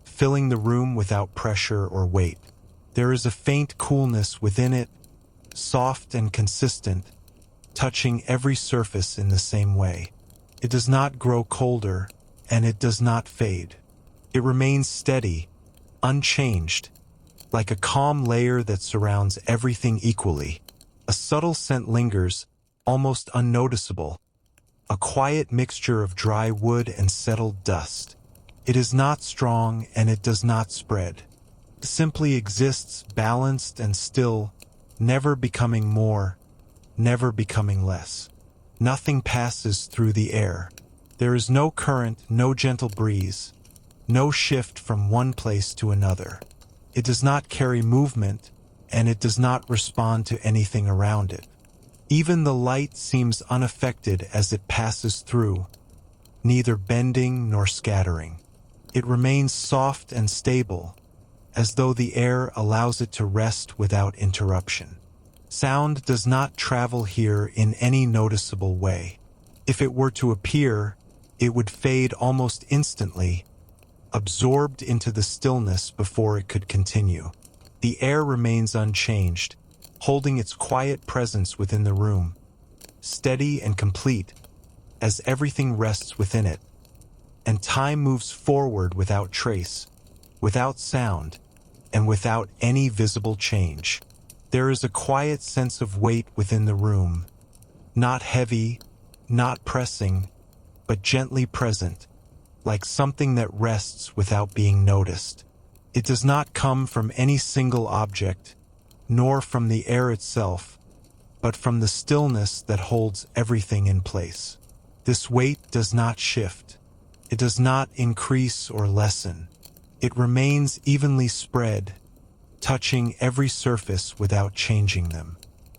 filling the room without pressure or weight. There is a faint coolness within it, soft and consistent, touching every surface in the same way. It does not grow colder, and it does not fade. It remains steady, unchanged, like a calm layer that surrounds everything equally. A subtle scent lingers, almost unnoticeable, a quiet mixture of dry wood and settled dust. It is not strong and it does not spread. It simply exists balanced and still, never becoming more, never becoming less. Nothing passes through the air. There is no current, no gentle breeze, no shift from one place to another. It does not carry movement, and it does not respond to anything around it. Even the light seems unaffected as it passes through, neither bending nor scattering. It remains soft and stable, as though the air allows it to rest without interruption. Sound does not travel here in any noticeable way. If it were to appear, it would fade almost instantly, absorbed into the stillness before it could continue. The air remains unchanged, holding its quiet presence within the room, steady and complete, as everything rests within it, and time moves forward without trace, without sound, and without any visible change. There is a quiet sense of weight within the room, not heavy, not pressing, but gently present, like something that rests without being noticed. It does not come from any single object, nor from the air itself, but from the stillness that holds everything in place. This weight does not shift. It does not increase or lessen. It remains evenly spread, touching every surface without changing them.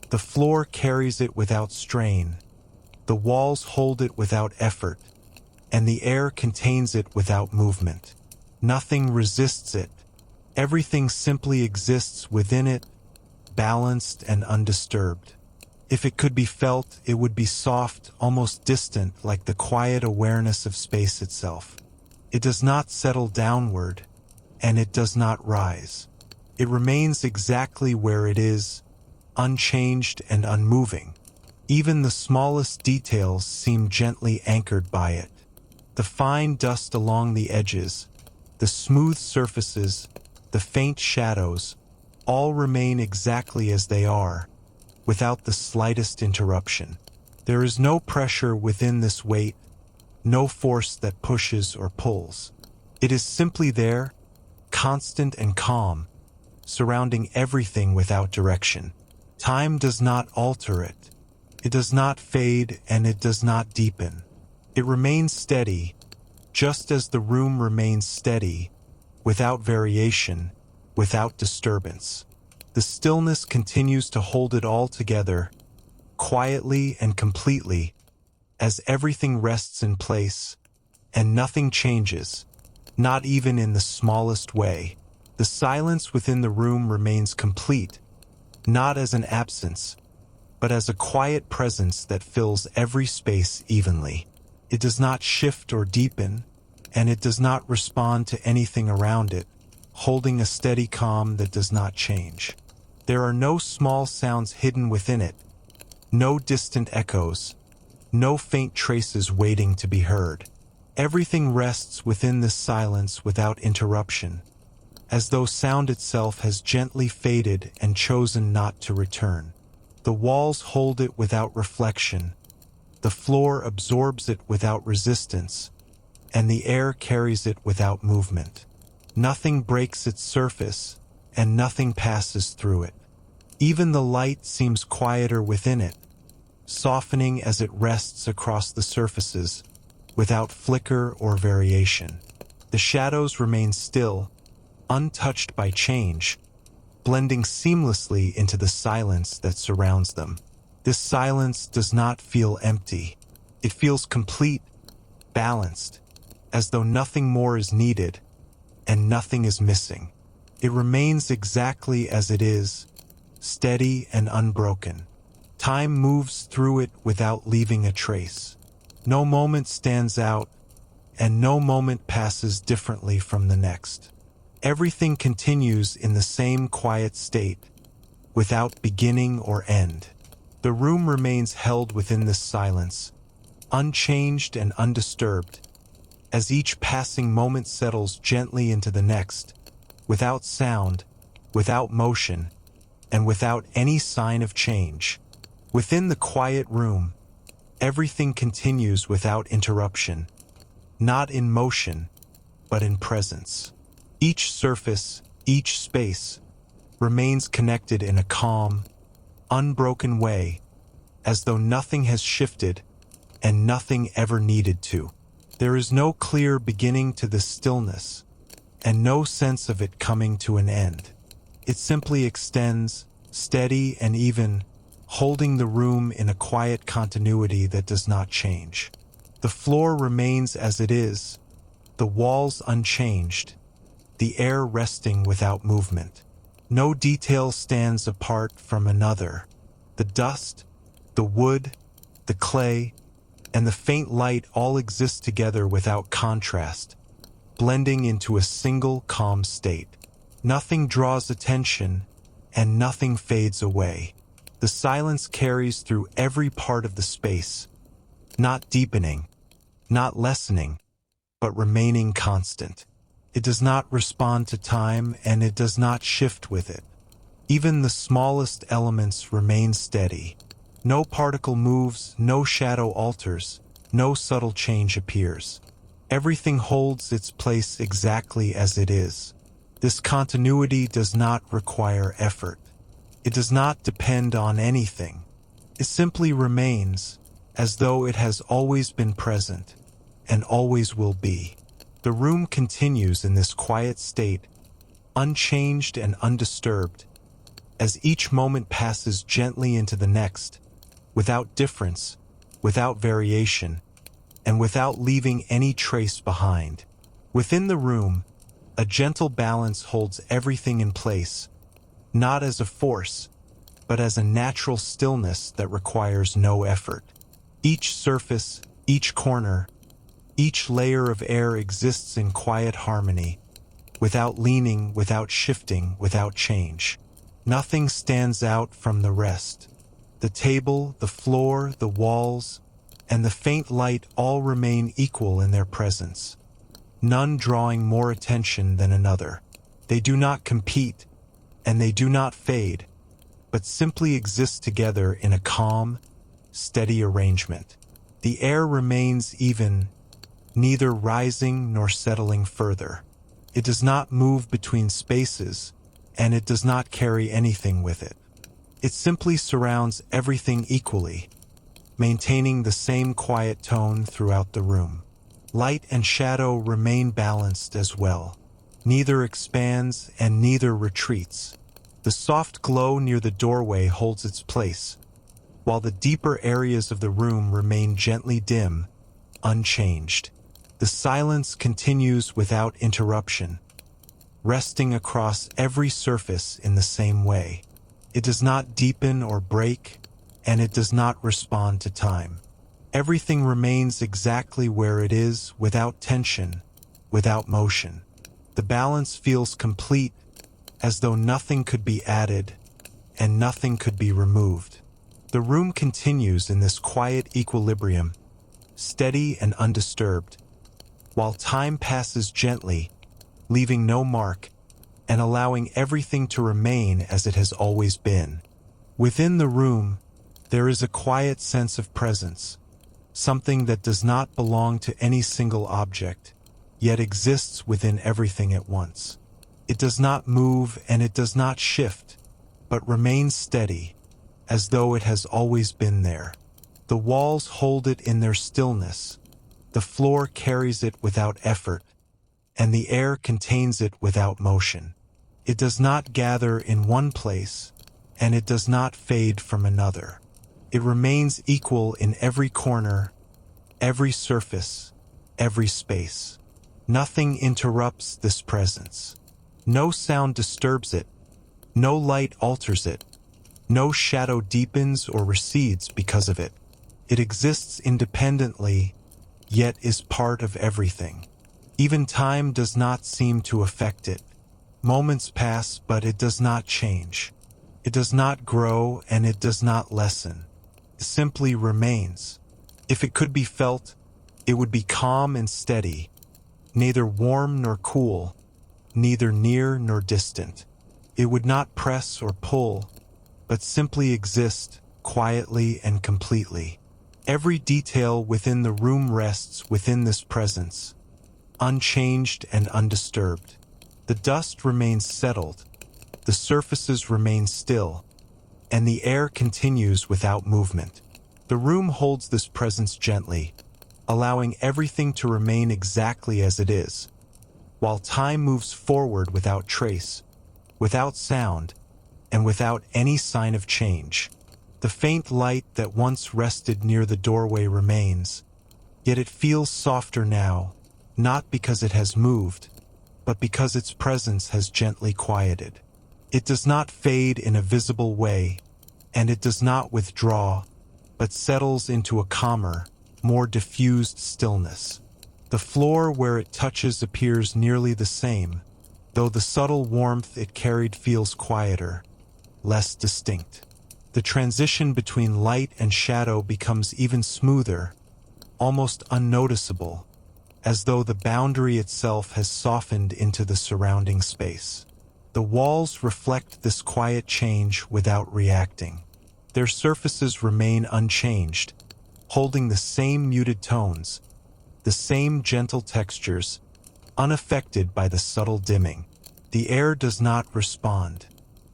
The floor carries it without strain. The walls hold it without effort, and the air contains it without movement. Nothing resists it. Everything simply exists within it, balanced and undisturbed. If it could be felt, it would be soft, almost distant, like the quiet awareness of space itself. It does not settle downward, and it does not rise. It remains exactly where it is, unchanged and unmoving. Even the smallest details seem gently anchored by it. The fine dust along the edges, the smooth surfaces, the faint shadows, all remain exactly as they are, without the slightest interruption. There is no pressure within this weight, no force that pushes or pulls. It is simply there, constant and calm, surrounding everything without direction. Time does not alter it. It does not fade, and it does not deepen. It remains steady, just as the room remains steady, without variation, without disturbance. The stillness continues to hold it all together, quietly and completely, as everything rests in place, and nothing changes, not even in the smallest way. The silence within the room remains complete, not as an absence, but as a quiet presence that fills every space evenly. It does not shift or deepen, and it does not respond to anything around it, holding a steady calm that does not change. There are no small sounds hidden within it, no distant echoes, no faint traces waiting to be heard. Everything rests within this silence without interruption, as though sound itself has gently faded and chosen not to return. The walls hold it without reflection, the floor absorbs it without resistance, and the air carries it without movement. Nothing breaks its surface, and nothing passes through it. Even the light seems quieter within it, softening as it rests across the surfaces, without flicker or variation. The shadows remain still, untouched by change, blending seamlessly into the silence that surrounds them. This silence does not feel empty. It feels complete, balanced, as though nothing more is needed and nothing is missing. It remains exactly as it is, steady and unbroken. Time moves through it without leaving a trace. No moment stands out, and no moment passes differently from the next. Everything continues in the same quiet state, without beginning or end. The room remains held within this silence, unchanged and undisturbed, as each passing moment settles gently into the next, without sound, without motion, and without any sign of change. Within the quiet room, everything continues without interruption, not in motion, but in presence. Each surface, each space, remains connected in a calm, unbroken way, as though nothing has shifted and nothing ever needed to. There is no clear beginning to this stillness, and no sense of it coming to an end. It simply extends, steady and even, holding the room in a quiet continuity that does not change. The floor remains as it is, the walls unchanged, the air resting without movement. No detail stands apart from another. The dust, the wood, the clay, and the faint light all exist together without contrast, blending into a single calm state. Nothing draws attention, and nothing fades away. The silence carries through every part of the space, not deepening, not lessening, but remaining constant. It does not respond to time, and it does not shift with it. Even the smallest elements remain steady. No particle moves, no shadow alters, no subtle change appears. Everything holds its place exactly as it is. This continuity does not require effort. It does not depend on anything. It simply remains, as though it has always been present, and always will be. The room continues in this quiet state, unchanged and undisturbed, as each moment passes gently into the next, without difference, without variation, and without leaving any trace behind. Within the room, a gentle balance holds everything in place, not as a force, but as a natural stillness that requires no effort. Each surface, each corner, each layer of air exists in quiet harmony, without leaning, without shifting, without change. Nothing stands out from the rest. The table, the floor, the walls, and the faint light all remain equal in their presence, none drawing more attention than another. They do not compete, and they do not fade, but simply exist together in a calm, steady arrangement. The air remains even, neither rising nor settling further. It does not move between spaces, and it does not carry anything with it. It simply surrounds everything equally, maintaining the same quiet tone throughout the room. Light and shadow remain balanced as well. Neither expands and neither retreats. The soft glow near the doorway holds its place, while the deeper areas of the room remain gently dim, unchanged. The silence continues without interruption, resting across every surface in the same way. It does not deepen or break, and it does not respond to time. Everything remains exactly where it is, without tension, without motion. The balance feels complete, as though nothing could be added and nothing could be removed. The room continues in this quiet equilibrium, steady and undisturbed, while time passes gently, leaving no mark, and allowing everything to remain as it has always been. Within the room, there is a quiet sense of presence, something that does not belong to any single object, yet exists within everything at once. It does not move and it does not shift, but remains steady, as though it has always been there. The walls hold it in their stillness, the floor carries it without effort, and the air contains it without motion. It does not gather in one place, and it does not fade from another. It remains equal in every corner, every surface, every space. Nothing interrupts this presence. No sound disturbs it, no light alters it, no shadow deepens or recedes because of it. It exists independently, yet is part of everything. Even time does not seem to affect it. Moments pass, but it does not change. It does not grow, and it does not lessen. It simply remains. If it could be felt, it would be calm and steady, neither warm nor cool, neither near nor distant. It would not press or pull, but simply exist, quietly and completely. Every detail within the room rests within this presence, unchanged and undisturbed. The dust remains settled, the surfaces remain still, and the air continues without movement. The room holds this presence gently, allowing everything to remain exactly as it is, while time moves forward without trace, without sound, and without any sign of change. The faint light that once rested near the doorway remains, yet it feels softer now, not because it has moved, but because its presence has gently quieted. It does not fade in a visible way, and it does not withdraw, but settles into a calmer, more diffused stillness. The floor where it touches appears nearly the same, though the subtle warmth it carried feels quieter, less distinct. The transition between light and shadow becomes even smoother, almost unnoticeable, as though the boundary itself has softened into the surrounding space. The walls reflect this quiet change without reacting. Their surfaces remain unchanged, holding the same muted tones, the same gentle textures, unaffected by the subtle dimming. The air does not respond.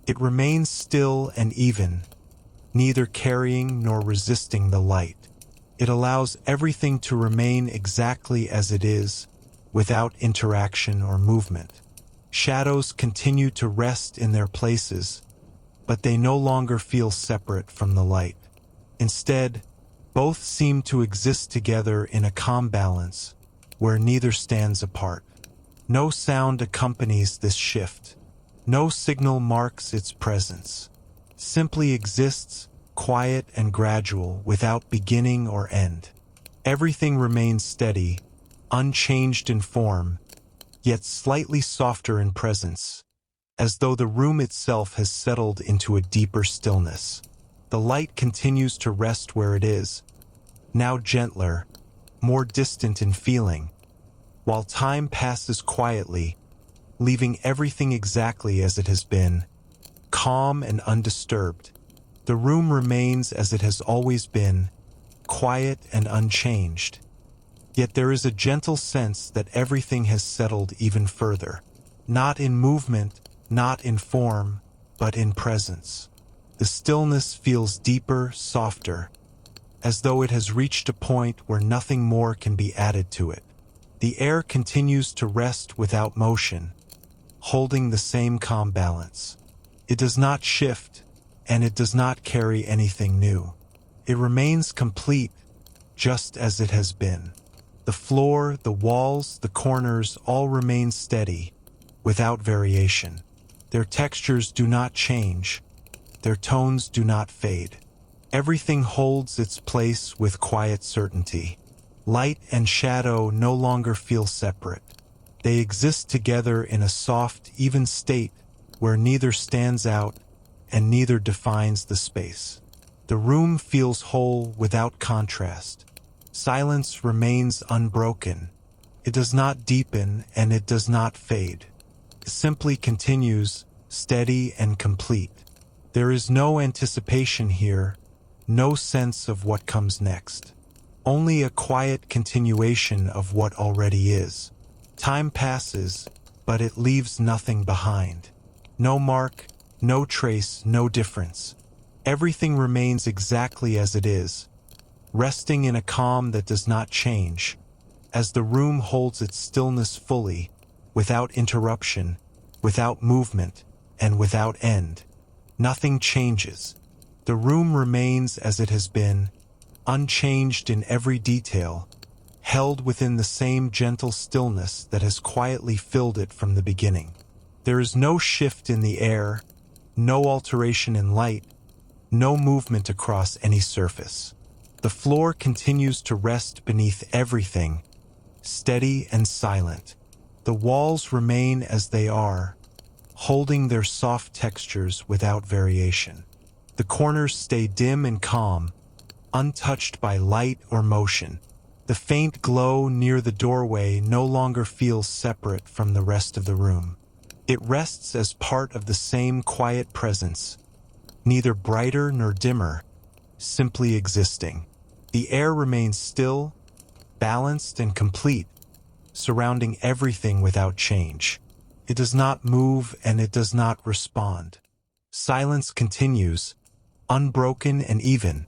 It remains still and even, neither carrying nor resisting the light. It allows everything to remain exactly as it is, without interaction or movement. Shadows continue to rest in their places, but they no longer feel separate from the light. Instead, both seem to exist together in a calm balance, where neither stands apart. No sound accompanies this shift. No signal marks its presence. Simply exists, quiet and gradual, without beginning or end. Everything remains steady, unchanged in form, yet slightly softer in presence, as though the room itself has settled into a deeper stillness. The light continues to rest where it is, now gentler, more distant in feeling, while time passes quietly, leaving everything exactly as it has been, calm and undisturbed. The room remains as it has always been, quiet and unchanged. Yet there is a gentle sense that everything has settled even further, not in movement, not in form, but in presence. The stillness feels deeper, softer, as though it has reached a point where nothing more can be added to it. The air continues to rest without motion, holding the same calm balance. It does not shift, and it does not carry anything new. It remains complete, just as it has been. The floor, the walls, the corners all remain steady, without variation. Their textures do not change. Their tones do not fade. Everything holds its place with quiet certainty. Light and shadow no longer feel separate. They exist together in a soft, even state where neither stands out and neither defines the space. The room feels whole without contrast. Silence remains unbroken. It does not deepen and it does not fade. It simply continues, steady and complete. There is no anticipation here, no sense of what comes next. Only a quiet continuation of what already is. Time passes, but it leaves nothing behind. No mark, no trace, no difference. Everything remains exactly as it is, resting in a calm that does not change, as the room holds its stillness fully, without interruption, without movement, and without end. Nothing changes. The room remains as it has been, unchanged in every detail, held within the same gentle stillness that has quietly filled it from the beginning. There is no shift in the air, no alteration in light, no movement across any surface. The floor continues to rest beneath everything, steady and silent. The walls remain as they are, holding their soft textures without variation. The corners stay dim and calm, untouched by light or motion. The faint glow near the doorway no longer feels separate from the rest of the room. It rests as part of the same quiet presence, neither brighter nor dimmer, simply existing. The air remains still, balanced and complete, surrounding everything without change. It does not move and it does not respond. Silence continues, unbroken and even,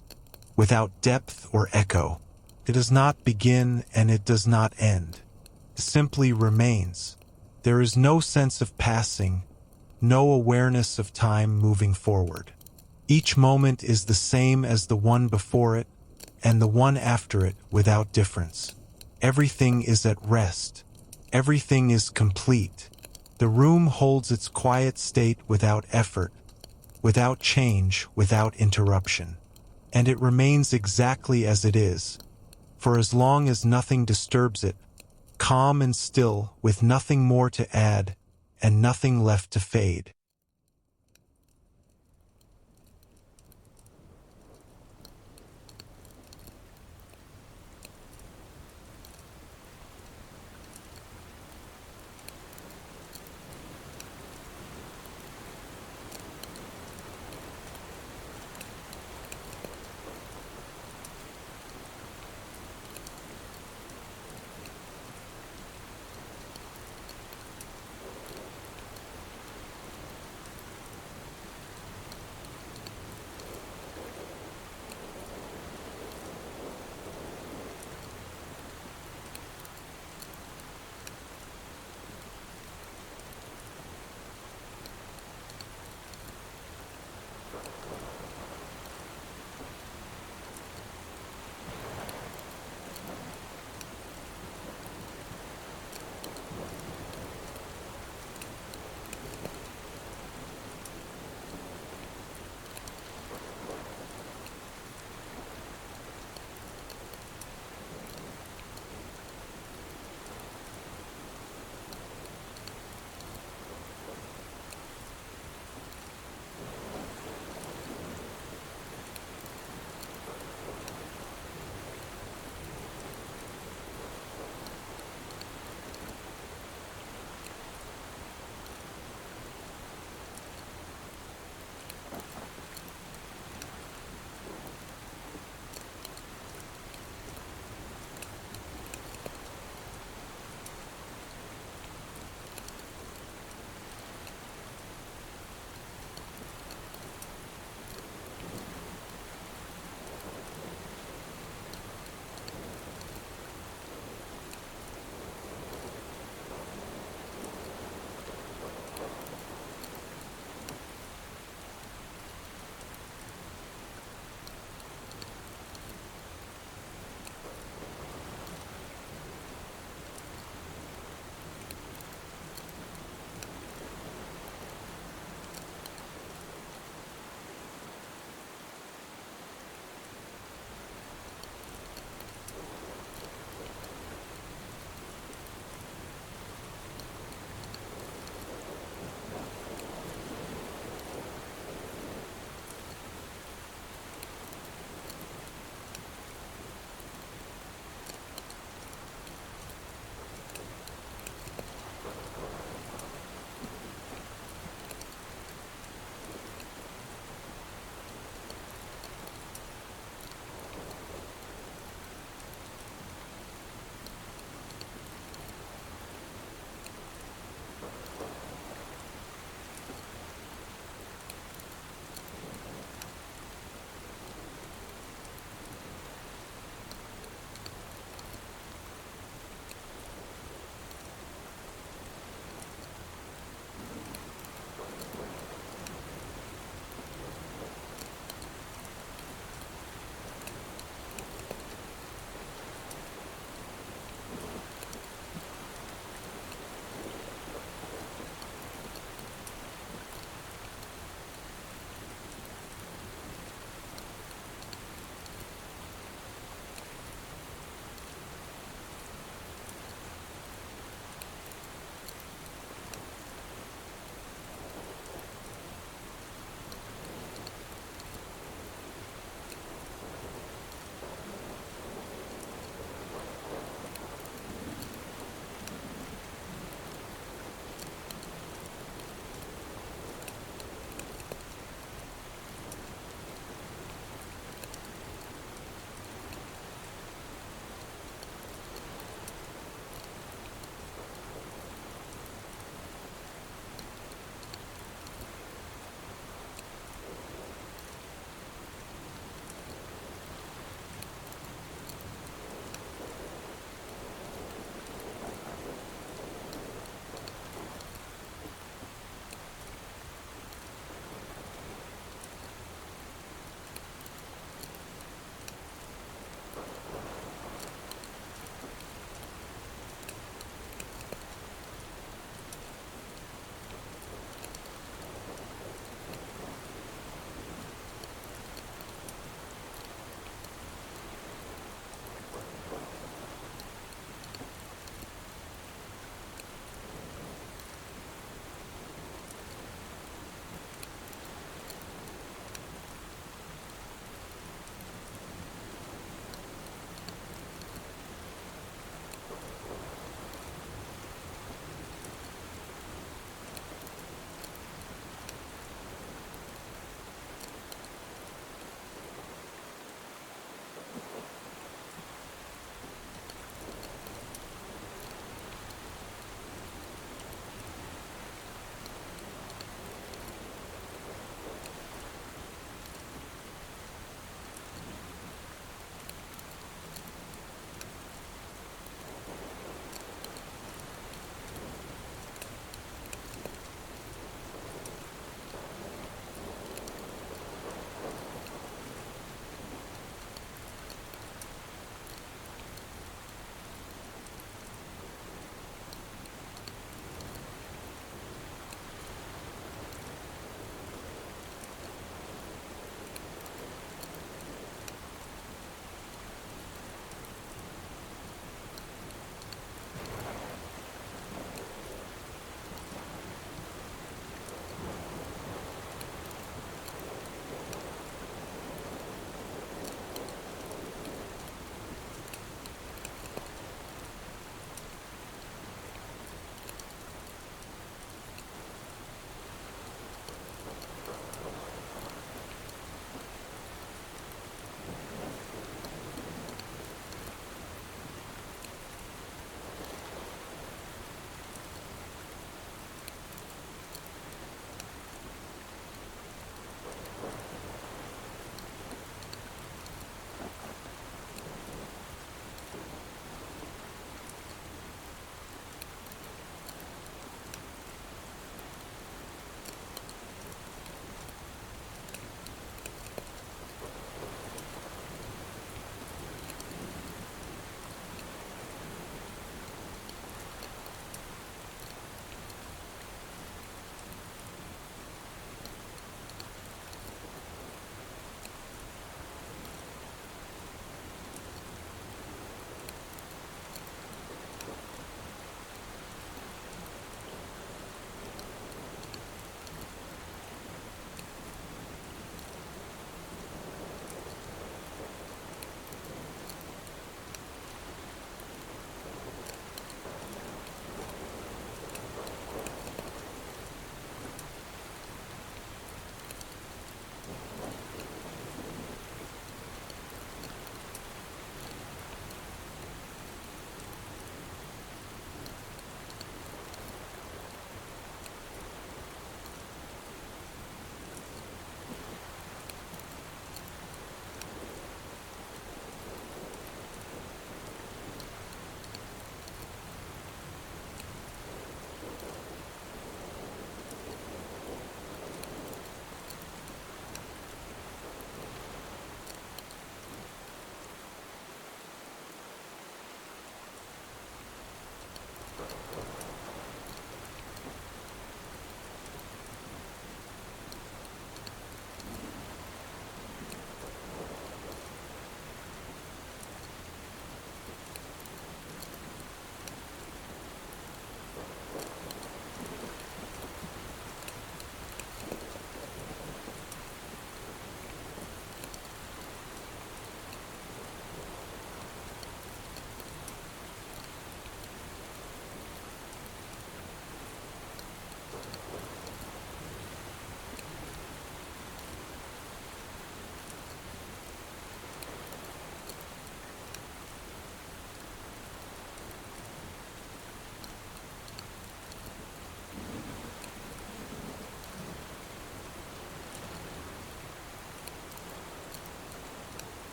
without depth or echo. It does not begin and it does not end. It simply remains. There is no sense of passing, no awareness of time moving forward. Each moment is the same as the one before it and the one after it without difference. Everything is at rest. Everything is complete. The room holds its quiet state without effort, without change, without interruption. And it remains exactly as it is, for as long as nothing disturbs it, calm and still, with nothing more to add and nothing left to fade.